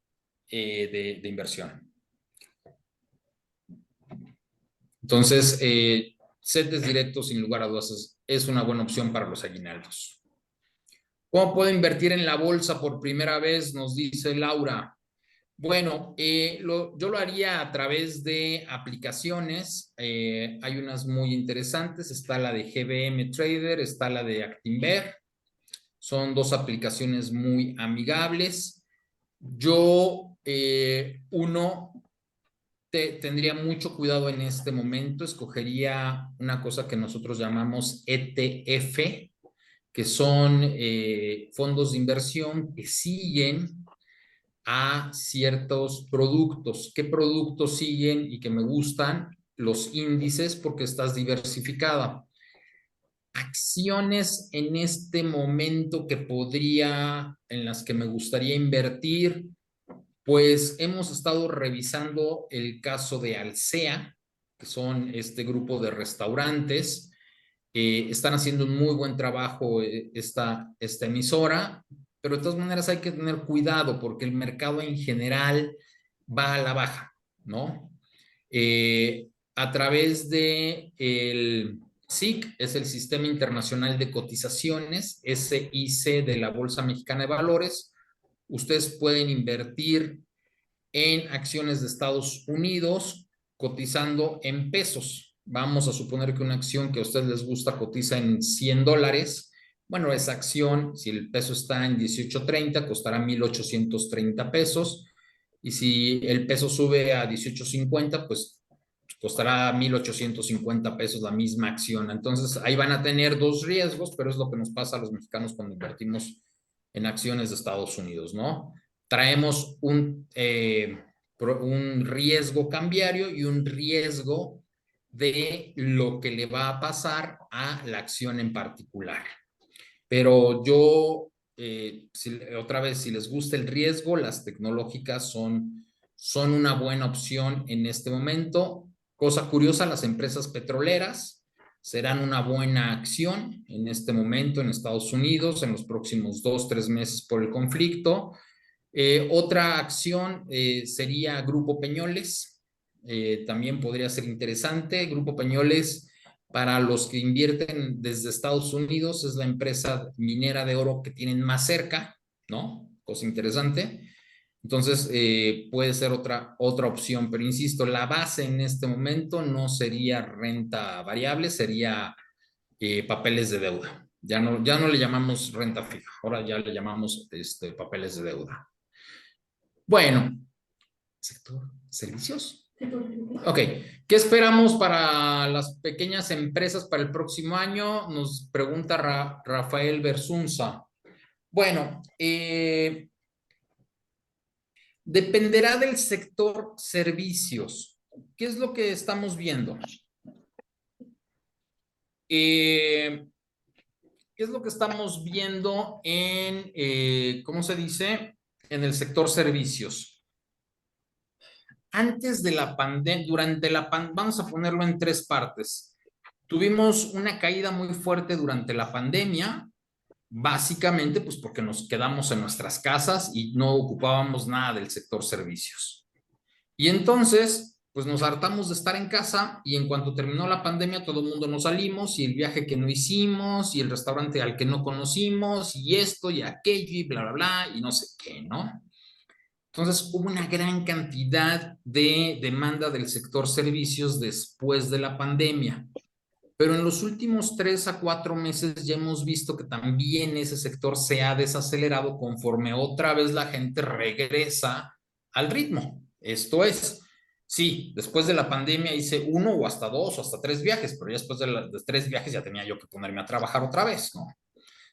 de inversión. Entonces, CETES directos, sin lugar a dudas, es una buena opción para los aguinaldos. ¿Cómo puedo invertir en la bolsa por primera vez? Nos dice Laura. Bueno, yo lo haría a través de aplicaciones. Hay unas muy interesantes. Está la de GBM Trader, está la de Actinver. Son dos aplicaciones muy amigables. Yo, tendría mucho cuidado en este momento. Escogería una cosa que nosotros llamamos ETF, que son fondos de inversión que siguen a ciertos productos. ¿Qué productos siguen y que me gustan? Los índices, porque estás diversificada. Acciones en este momento en las que me gustaría invertir, pues hemos estado revisando el caso de Alsea, que son este grupo de restaurantes. Están haciendo un muy buen trabajo esta emisora, pero de todas maneras hay que tener cuidado porque el mercado en general va a la baja, ¿no? A través de el SIC, es el Sistema Internacional de Cotizaciones, SIC de la Bolsa Mexicana de Valores, ustedes pueden invertir en acciones de Estados Unidos cotizando en pesos. Vamos a suponer que una acción que a ustedes les gusta cotiza en $100. Bueno, esa acción, si el peso está en 18.30, costará 1,830 pesos. Y si el peso sube a 18.50, pues costará 1,850 pesos la misma acción. Entonces, ahí van a tener dos riesgos, pero es lo que nos pasa a los mexicanos cuando invertimos en acciones de Estados Unidos, ¿no? Traemos un riesgo cambiario y un riesgo de lo que le va a pasar a la acción en particular. Pero yo, otra vez, si les gusta el riesgo, las tecnológicas son una buena opción en este momento. Cosa curiosa, las empresas petroleras serán una buena acción en este momento en Estados Unidos, en los próximos 2-3 meses por el conflicto. Otra acción sería Grupo Peñoles. También podría ser interesante. Grupo Peñoles, para los que invierten desde Estados Unidos, es la empresa minera de oro que tienen más cerca, ¿no? Cosa interesante. Entonces, puede ser otra opción, pero insisto, la base en este momento no sería renta variable, sería papeles de deuda. Ya no le llamamos renta fija, ahora ya le llamamos papeles de deuda. Bueno, sector servicios. Ok, ¿qué esperamos para las pequeñas empresas para el próximo año? Nos pregunta Rafael Bersunza. Bueno, dependerá del sector servicios. ¿Qué es lo que estamos viendo? ¿Qué es lo que estamos viendo ¿cómo se dice? En el sector servicios. Antes de la pandemia, vamos a ponerlo en tres partes. Tuvimos una caída muy fuerte durante la pandemia, básicamente pues porque nos quedamos en nuestras casas y no ocupábamos nada del sector servicios. Y entonces, pues nos hartamos de estar en casa y en cuanto terminó la pandemia todo el mundo nos salimos y el viaje que no hicimos y el restaurante al que no conocimos y esto y aquello y bla, bla, bla y no sé qué, ¿no? Entonces hubo una gran cantidad de demanda del sector servicios después de la pandemia. Pero en los últimos 3 a 4 meses ya hemos visto que también ese sector se ha desacelerado conforme otra vez la gente regresa al ritmo. Esto es, sí, después de la pandemia hice 1 o hasta 2 o hasta 3 viajes, pero ya después de 3 viajes ya tenía yo que ponerme a trabajar otra vez, ¿no?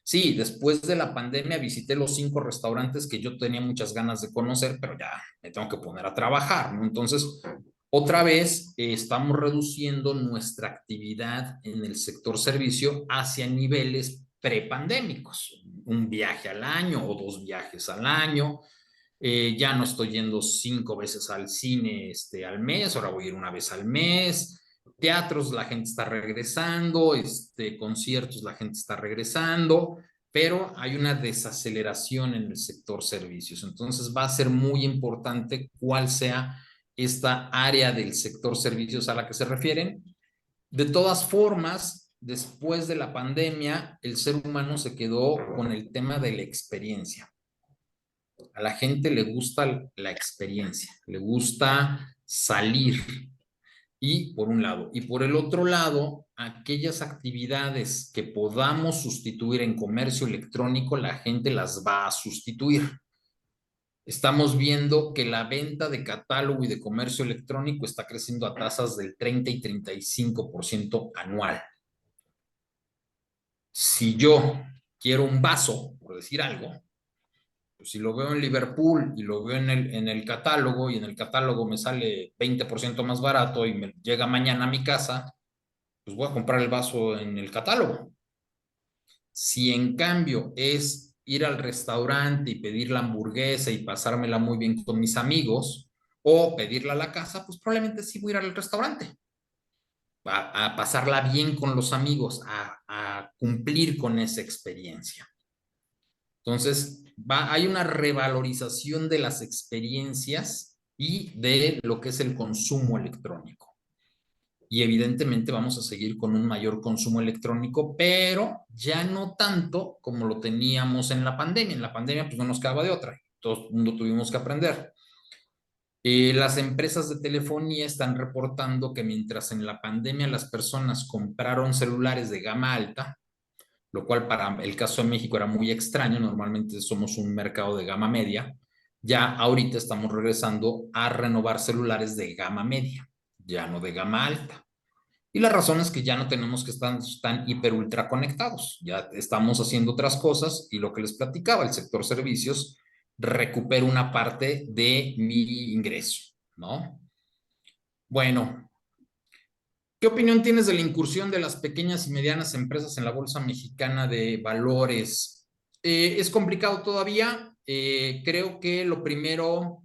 Sí, después de la pandemia visité los 5 restaurantes que yo tenía muchas ganas de conocer, pero ya me tengo que poner a trabajar, ¿no? Entonces, otra vez estamos reduciendo nuestra actividad en el sector servicio hacia niveles prepandémicos, un viaje al año o 2 viajes al año. Ya no estoy yendo 5 veces al cine al mes, ahora voy a ir una vez al mes. Teatros, la gente está regresando, conciertos, la gente está regresando, pero hay una desaceleración en el sector servicios. Entonces va a ser muy importante cuál sea esta área del sector servicios a la que se refieren. De todas formas, después de la pandemia, el ser humano se quedó con el tema de la experiencia. A la gente le gusta la experiencia, le gusta salir. Y por un lado, y por el otro lado, aquellas actividades que podamos sustituir en comercio electrónico, la gente las va a sustituir. Estamos viendo que la venta de catálogo y de comercio electrónico está creciendo a tasas del 30 y 35% anual. Si yo quiero un vaso, por decir algo, pues si lo veo en Liverpool y lo veo en el catálogo y en el catálogo me sale 20% más barato y me llega mañana a mi casa, pues voy a comprar el vaso en el catálogo. Si en cambio es ir al restaurante y pedir la hamburguesa y pasármela muy bien con mis amigos o pedirla a la casa, pues probablemente sí voy a ir al restaurante a pasarla bien con los amigos, a cumplir con esa experiencia. Entonces, hay una revalorización de las experiencias y de lo que es el consumo electrónico. Y evidentemente vamos a seguir con un mayor consumo electrónico, pero ya no tanto como lo teníamos en la pandemia. En la pandemia pues no nos quedaba de otra, todo el mundo tuvimos que aprender. Las empresas de telefonía están reportando que mientras en la pandemia las personas compraron celulares de gama alta, lo cual para el caso de México era muy extraño, normalmente somos un mercado de gama media, ya ahorita estamos regresando a renovar celulares de gama media, ya no de gama alta. Y la razón es que ya no tenemos que estar tan hiper ultra conectados, ya estamos haciendo otras cosas y lo que les platicaba, el sector servicios recupera una parte de mi ingreso, ¿no? Bueno, ¿qué opinión tienes de la incursión de las pequeñas y medianas empresas en la Bolsa Mexicana de Valores? Es complicado todavía. Creo que lo primero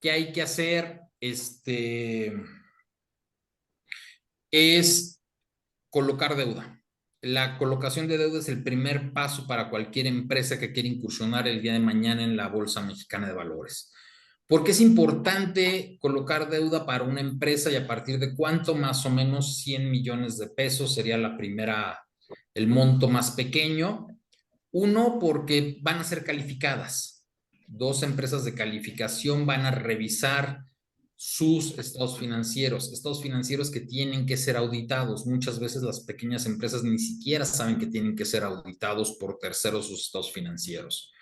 que hay que hacer es colocar deuda. La colocación de deuda es el primer paso para cualquier empresa que quiera incursionar el día de mañana en la Bolsa Mexicana de Valores. ¿Por qué es importante colocar deuda para una empresa y a partir de cuánto? Más o menos 100 millones de pesos sería el monto más pequeño. Uno, porque van a ser calificadas. Dos empresas de calificación van a revisar sus estados financieros que tienen que ser auditados. Muchas veces las pequeñas empresas ni siquiera saben que tienen que ser auditados por terceros sus estados financieros.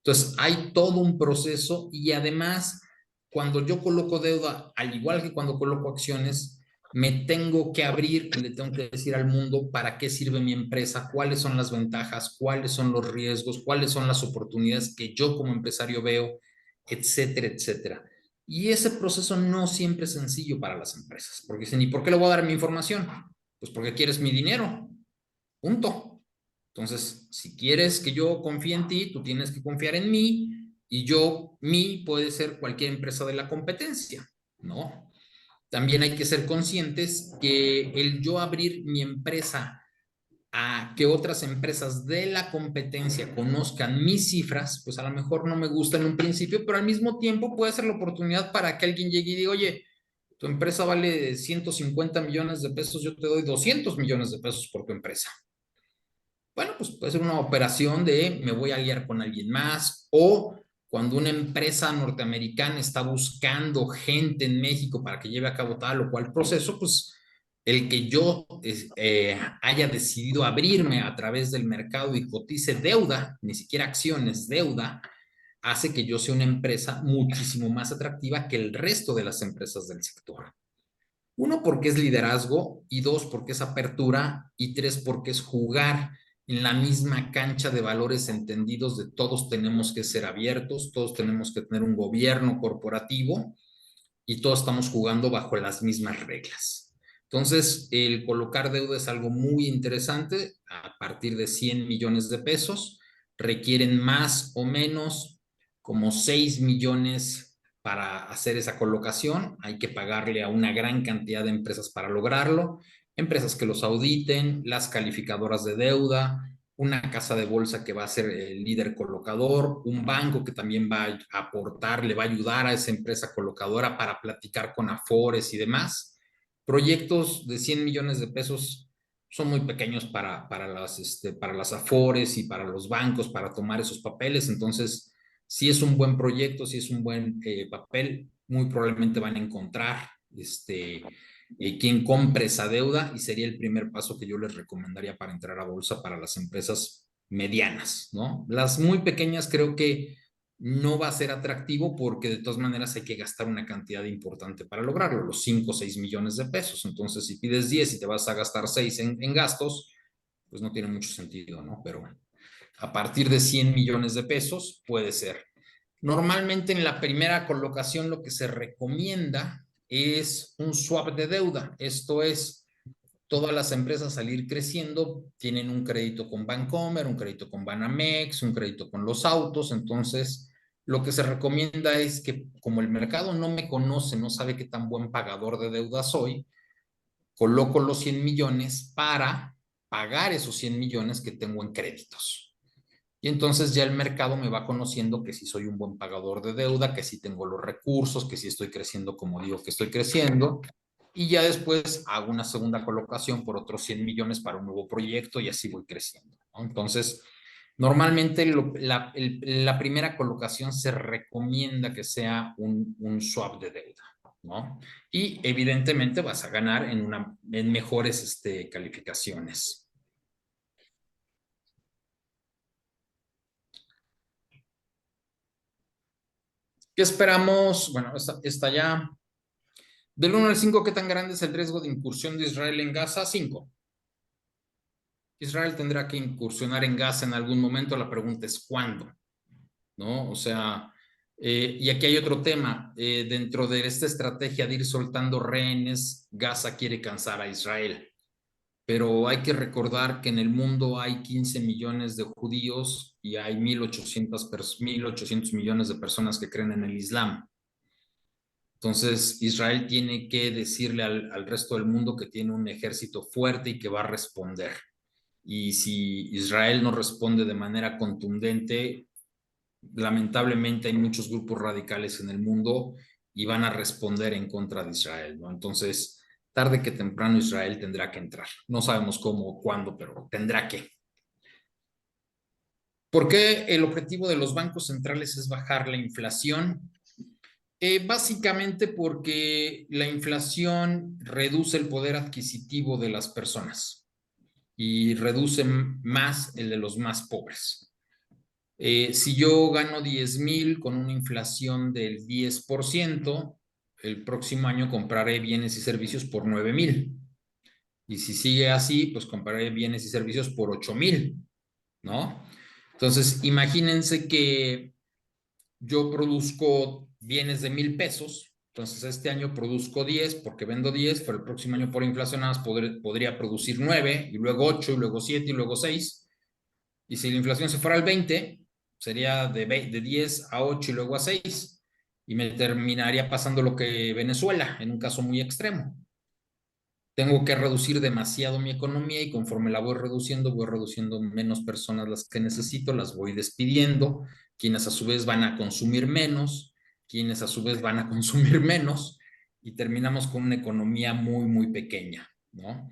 Entonces, hay todo un proceso y además, cuando yo coloco deuda, al igual que cuando coloco acciones, me tengo que abrir y le tengo que decir al mundo para qué sirve mi empresa, cuáles son las ventajas, cuáles son los riesgos, cuáles son las oportunidades que yo como empresario veo, etcétera, etcétera. Y ese proceso no siempre es sencillo para las empresas, porque dicen, ¿y por qué le voy a dar mi información? Pues porque quieres mi dinero, punto. Entonces, si quieres que yo confíe en ti, tú tienes que confiar en mí y mí puede ser cualquier empresa de la competencia, ¿no? También hay que ser conscientes que el yo abrir mi empresa a que otras empresas de la competencia conozcan mis cifras, pues a lo mejor no me gusta en un principio, pero al mismo tiempo puede ser la oportunidad para que alguien llegue y diga, oye, tu empresa vale 150 millones de pesos, yo te doy 200 millones de pesos por tu empresa. Bueno, pues puede ser una operación de me voy a aliar con alguien más o cuando una empresa norteamericana está buscando gente en México para que lleve a cabo tal o cual proceso, pues el que yo haya decidido abrirme a través del mercado y cotice deuda, ni siquiera acciones, deuda, hace que yo sea una empresa muchísimo más atractiva que el resto de las empresas del sector. Uno, porque es liderazgo, y dos, porque es apertura, y tres, porque es jugar en la misma cancha de valores entendidos de todos tenemos que ser abiertos, todos tenemos que tener un gobierno corporativo y todos estamos jugando bajo las mismas reglas. Entonces, el colocar deuda es algo muy interesante a partir de 100 millones de pesos, requieren más o menos como 6 millones para hacer esa colocación. Hay que pagarle a una gran cantidad de empresas para lograrlo, empresas que los auditen, las calificadoras de deuda, una casa de bolsa que va a ser el líder colocador, un banco que también va a aportar, le va a ayudar a esa empresa colocadora para platicar con Afores y demás. Proyectos de 100 millones de pesos son muy pequeños para las Afores y para los bancos para tomar esos papeles. Entonces, si es un buen proyecto, si es un buen papel, muy probablemente van a encontrar quien compre esa deuda, y sería el primer paso que yo les recomendaría para entrar a bolsa para las empresas medianas, ¿no? Las muy pequeñas creo que no va a ser atractivo porque de todas maneras hay que gastar una cantidad importante para lograrlo, los 5 o 6 millones de pesos. Entonces, si pides 10 y te vas a gastar 6 en gastos, pues no tiene mucho sentido, ¿no? Pero a partir de 100 millones de pesos puede ser. Normalmente en la primera colocación lo que se recomienda es un swap de deuda. Esto es, todas las empresas al ir creciendo tienen un crédito con Bancomer, un crédito con Banamex, un crédito con los autos. Entonces, lo que se recomienda es que como el mercado no me conoce, no sabe qué tan buen pagador de deuda soy, coloco los 100 millones para pagar esos 100 millones que tengo en créditos. Y entonces ya el mercado me va conociendo que si soy un buen pagador de deuda, que si tengo los recursos, que si estoy creciendo como digo que estoy creciendo. Y ya después hago una segunda colocación por otros 100 millones para un nuevo proyecto y así voy creciendo, ¿no? Entonces, normalmente la primera colocación se recomienda que sea un swap de deuda, ¿no? Y evidentemente vas a ganar en mejores calificaciones. ¿Qué esperamos? Bueno, está ya. Del 1 al 5, ¿qué tan grande es el riesgo de incursión de Israel en Gaza? 5. Israel tendrá que incursionar en Gaza en algún momento. La pregunta es ¿cuándo? ¿No? O sea, y aquí hay otro tema. Dentro de esta estrategia de ir soltando rehenes, Gaza quiere cansar a Israel. Pero hay que recordar que en el mundo hay 15 millones de judíos y hay 1.800 millones de personas que creen en el Islam. Entonces, Israel tiene que decirle al resto del mundo que tiene un ejército fuerte y que va a responder. Y si Israel no responde de manera contundente, lamentablemente hay muchos grupos radicales en el mundo y van a responder en contra de Israel, ¿no? Entonces, tarde que temprano Israel tendrá que entrar. No sabemos cómo o cuándo, pero tendrá que. ¿Por qué el objetivo de los bancos centrales es bajar la inflación? Básicamente porque la inflación reduce el poder adquisitivo de las personas y reduce más el de los más pobres. Si yo gano 10,000 con una inflación del 10%, el próximo año compraré bienes y servicios por 9,000. Y si sigue así, pues compraré bienes y servicios por 8,000, ¿no? Entonces, imagínense que yo produzco bienes de 1,000 pesos, entonces este año produzco 10 porque vendo 10, pero el próximo año por inflacionadas podría producir 9 y luego 8 y luego 7 y luego 6. Y si la inflación se fuera al 20, sería de 10 a 8 y luego a 6. Y me terminaría pasando lo que Venezuela, en un caso muy extremo. Tengo que reducir demasiado mi economía y conforme la voy reduciendo menos personas las que necesito, las voy despidiendo, quienes a su vez van a consumir menos, quienes a su vez van a consumir menos, y terminamos con una economía muy, muy pequeña, ¿no?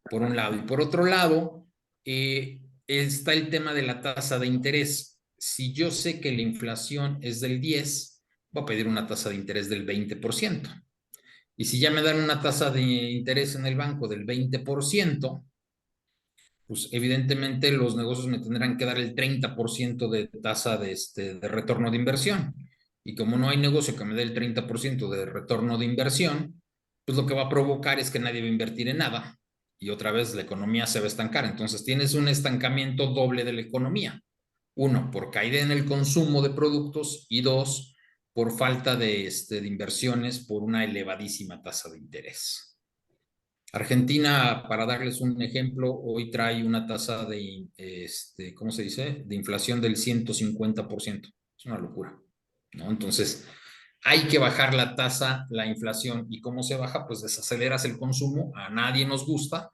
Por un lado. Y por otro lado, está el tema de la tasa de interés. Si yo sé que la inflación es del 10, voy a pedir una tasa de interés del 20%. Y si ya me dan una tasa de interés en el banco del 20%, pues evidentemente los negocios me tendrán que dar el 30% de tasa de retorno de inversión. Y como no hay negocio que me dé el 30% de retorno de inversión, pues lo que va a provocar es que nadie va a invertir en nada y otra vez la economía se va a estancar. Entonces tienes un estancamiento doble de la economía. Uno, por caída en el consumo de productos, y dos, por falta de inversiones por una elevadísima tasa de interés. Argentina, para darles un ejemplo, hoy trae una tasa ¿cómo se dice? De inflación del 150%. Es una locura, ¿no? Entonces, hay que bajar la tasa, la inflación. ¿Y cómo se baja? Pues desaceleras el consumo, a nadie nos gusta,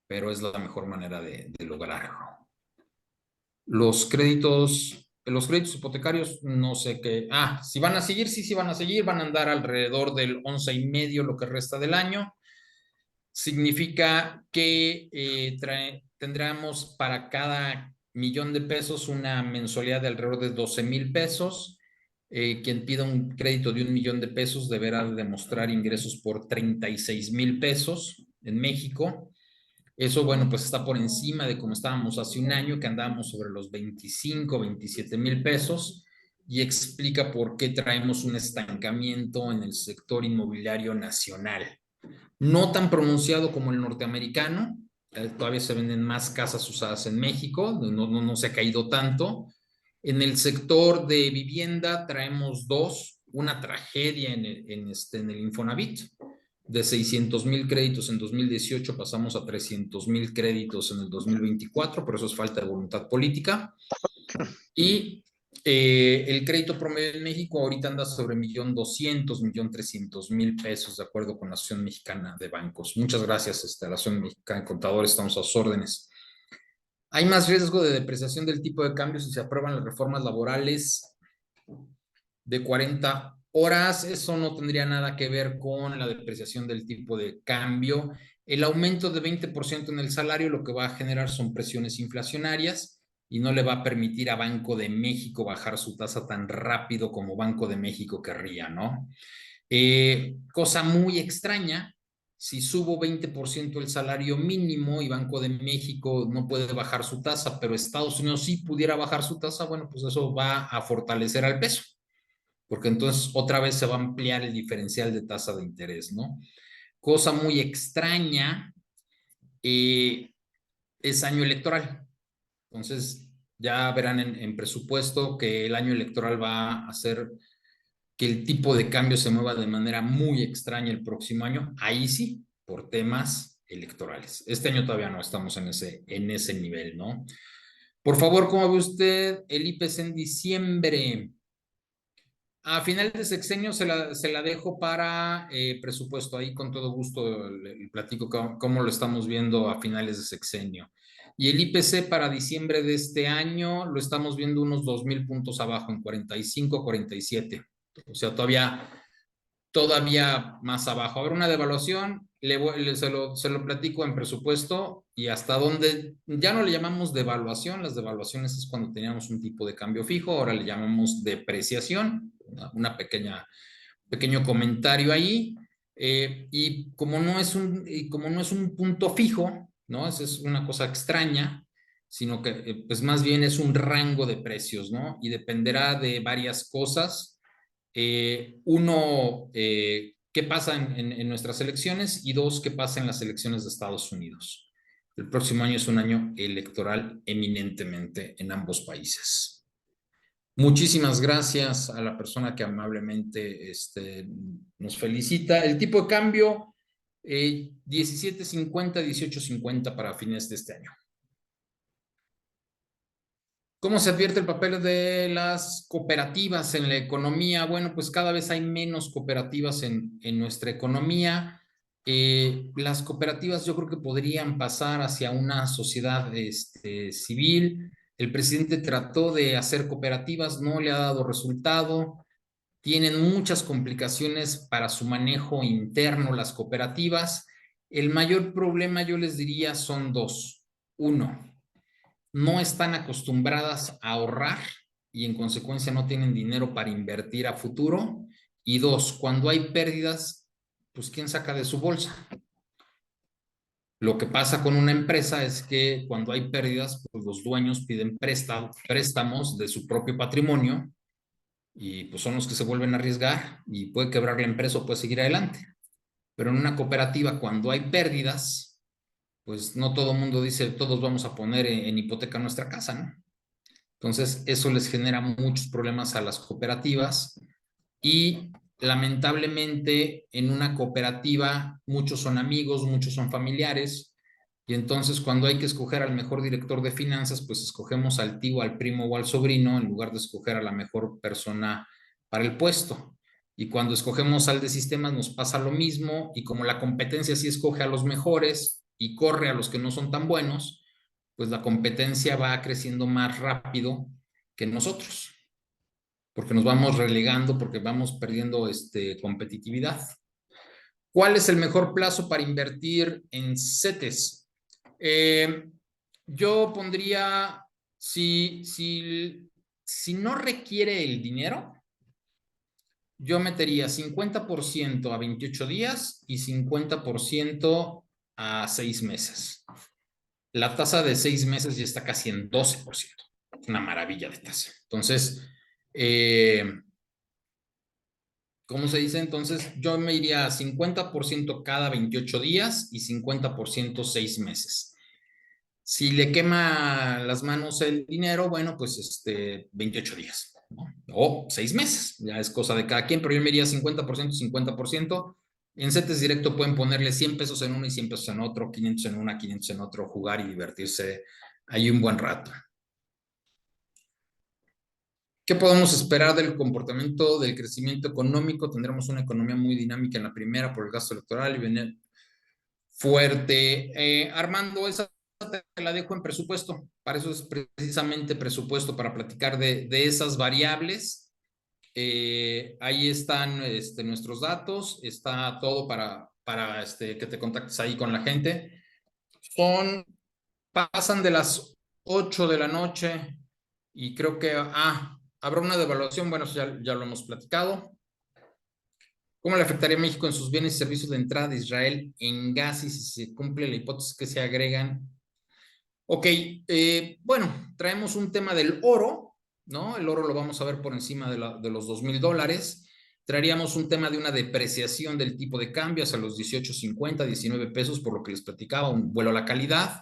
pero es la mejor manera de lograrlo. Los créditos hipotecarios, no sé qué. Si van a seguir, sí van a seguir, van a andar alrededor del 11,5 lo que resta del año. Significa que tendremos para cada $1,000,000 una mensualidad de alrededor de 12,000 pesos. Quien pida un crédito de $1,000,000 deberá demostrar ingresos por 36,000 pesos en México. Eso, bueno, pues está por encima de como estábamos hace un año, que andábamos sobre los 25, 27,000 pesos, y explica por qué traemos un estancamiento en el sector inmobiliario nacional. No tan pronunciado como el norteamericano, todavía se venden más casas usadas en México, no se ha caído tanto. En el sector de vivienda traemos una tragedia en el Infonavit. De 600,000 créditos en 2018 pasamos a 300,000 créditos en el 2024, por eso es falta de voluntad política. Y el crédito promedio en México ahorita anda sobre 1,200,000, 1,300,000 pesos, de acuerdo con la Asociación Mexicana de Bancos. Muchas gracias, la Asociación Mexicana de Contadores, estamos a sus órdenes. Hay más riesgo de depreciación del tipo de cambio si se aprueban las reformas laborales de 40 horas. Eso no tendría nada que ver con la depreciación del tipo de cambio. El aumento de 20% en el salario lo que va a generar son presiones inflacionarias y no le va a permitir a Banco de México bajar su tasa tan rápido como Banco de México querría, ¿no? Cosa muy extraña, si subo 20% el salario mínimo y Banco de México no puede bajar su tasa, pero Estados Unidos sí pudiera bajar su tasa, bueno, pues eso va a fortalecer al peso, porque entonces otra vez se va a ampliar el diferencial de tasa de interés, ¿no? Cosa muy extraña, es año electoral. Entonces, ya verán en presupuesto que el año electoral va a hacer que el tipo de cambio se mueva de manera muy extraña el próximo año. Ahí sí, por temas electorales. Este año todavía no estamos en ese nivel, ¿no? Por favor, ¿cómo ve usted el IPC en diciembre? A final de sexenio se la dejo para presupuesto. Ahí con todo gusto le platico cómo lo estamos viendo a finales de sexenio. Y el IPC para diciembre de este año lo estamos viendo unos 2,000 puntos abajo, en 45, 47. O sea, todavía más abajo. Habrá una devaluación, se lo platico en presupuesto, y hasta donde ya no le llamamos devaluación. Las devaluaciones es cuando teníamos un tipo de cambio fijo, ahora le llamamos depreciación, pequeño comentario ahí. Y como no es un punto fijo, ¿no? Esa es una cosa extraña, sino que pues más bien es un rango de precios, ¿no? Y dependerá de varias cosas. Uno, qué pasa en nuestras elecciones, y dos, qué pasa en las elecciones de Estados Unidos. El próximo año es un año electoral eminentemente en ambos países. Muchísimas gracias a la persona que amablemente nos felicita. El tipo de cambio, 17.50, 18.50 para fines de este año. ¿Cómo se advierte el papel de las cooperativas en la economía? Bueno, pues cada vez hay menos cooperativas en nuestra economía. Las cooperativas yo creo que podrían pasar hacia una sociedad civil. El presidente trató de hacer cooperativas, no le ha dado resultado. Tienen muchas complicaciones para su manejo interno las cooperativas. El mayor problema, yo les diría, son dos. Uno, no están acostumbradas a ahorrar y en consecuencia no tienen dinero para invertir a futuro. Y dos, cuando hay pérdidas, pues ¿quién saca de su bolsa? Lo que pasa con una empresa es que cuando hay pérdidas, pues los dueños piden préstamos de su propio patrimonio, y pues son los que se vuelven a arriesgar, y puede quebrar la empresa o puede seguir adelante. Pero en una cooperativa, cuando hay pérdidas, pues no todo el mundo dice, todos vamos a poner en hipoteca nuestra casa, ¿no? Entonces, eso les genera muchos problemas a las cooperativas, y lamentablemente en una cooperativa muchos son amigos, muchos son familiares, y entonces cuando hay que escoger al mejor director de finanzas, pues escogemos al tío, al primo o al sobrino, en lugar de escoger a la mejor persona para el puesto. Y cuando escogemos al de sistemas nos pasa lo mismo, y como la competencia sí escoge a los mejores y corre a los que no son tan buenos, pues la competencia va creciendo más rápido que nosotros, porque nos vamos relegando, porque vamos perdiendo competitividad. ¿Cuál es el mejor plazo para invertir en CETES? Yo pondría, si no requiere el dinero, yo metería 50% a 28 días y 50% a 6 meses. La tasa de 6 meses ya está casi en 12%. Es una maravilla de tasa. Entonces, ¿cómo se dice? Entonces, yo me iría a 50% cada 28 días y 50% 6 meses. Si le quema las manos el dinero, bueno, pues 28 días, ¿no? O 6 meses, ya es cosa de cada quien, pero yo me iría 50%, 50%. En CETES directo pueden ponerle 100 pesos en uno y 100 pesos en otro, 500 en una, 500 en otro, jugar y divertirse ahí un buen rato. ¿Qué podemos esperar del comportamiento del crecimiento económico? Tendremos una economía muy dinámica en la primera por el gasto electoral y viene fuerte. Armando, esa te la dejo en presupuesto. Para eso es precisamente presupuesto, para platicar de esas variables. Ahí están nuestros datos, está todo para que te contactes ahí con la gente. Pasan de las 8 de la noche y creo que habrá una devaluación, bueno, ya lo hemos platicado. ¿Cómo le afectaría a México en sus bienes y servicios de entrada de Israel en gas y si se cumple la hipótesis que se agregan? Ok, bueno, traemos un tema del oro, ¿no? El oro lo vamos a ver por encima de los $2,000. Traeríamos un tema de una depreciación del tipo de cambio hacia los 18.50, 19 pesos, por lo que les platicaba, un vuelo a la calidad.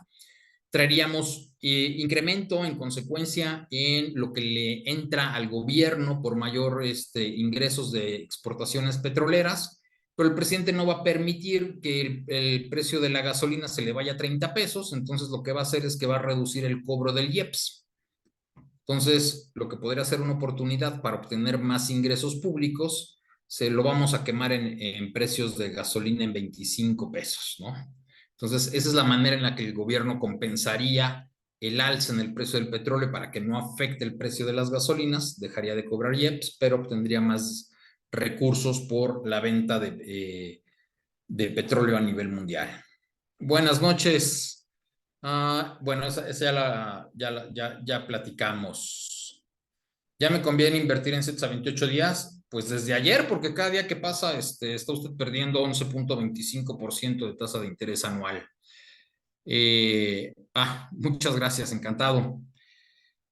Traeríamos incremento en consecuencia en lo que le entra al gobierno por mayor ingresos de exportaciones petroleras, pero el presidente no va a permitir que el precio de la gasolina se le vaya a 30 pesos, entonces lo que va a hacer es que va a reducir el cobro del IEPS. Entonces, lo que podría ser una oportunidad para obtener más ingresos públicos, se lo vamos a quemar en precios de gasolina en 25 pesos, ¿no? Entonces, esa es la manera en la que el gobierno compensaría el alza en el precio del petróleo para que no afecte el precio de las gasolinas, dejaría de cobrar IEPS, pero obtendría más recursos por la venta de petróleo a nivel mundial. Buenas noches. Bueno, esa ya platicamos. ¿Ya me conviene invertir en CETES a 28 días? Pues desde ayer, porque cada día que pasa está usted perdiendo 11.25% de tasa de interés anual. Muchas gracias, encantado.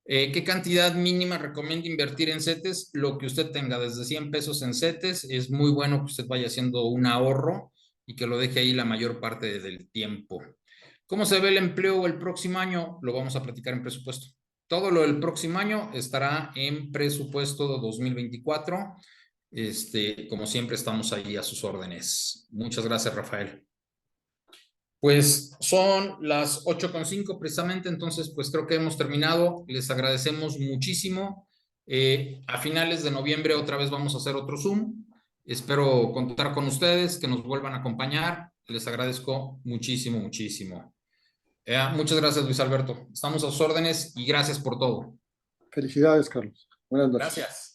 ¿Qué cantidad mínima recomienda invertir en CETES? Lo que usted tenga, desde 100 pesos en CETES. Es muy bueno que usted vaya haciendo un ahorro y que lo deje ahí la mayor parte del tiempo. ¿Cómo se ve el empleo el próximo año? Lo vamos a platicar en presupuesto. Todo lo del próximo año estará en presupuesto de 2024. Como siempre, estamos ahí a sus órdenes. Muchas gracias, Rafael. Pues son las 8:05 precisamente, entonces pues creo que hemos terminado. Les agradecemos muchísimo. A finales de noviembre otra vez vamos a hacer otro Zoom. Espero contar con ustedes, que nos vuelvan a acompañar. Les agradezco muchísimo, muchísimo. Muchas gracias, Luis Alberto. Estamos a sus órdenes y gracias por todo. Felicidades, Carlos. Buenas noches. Gracias.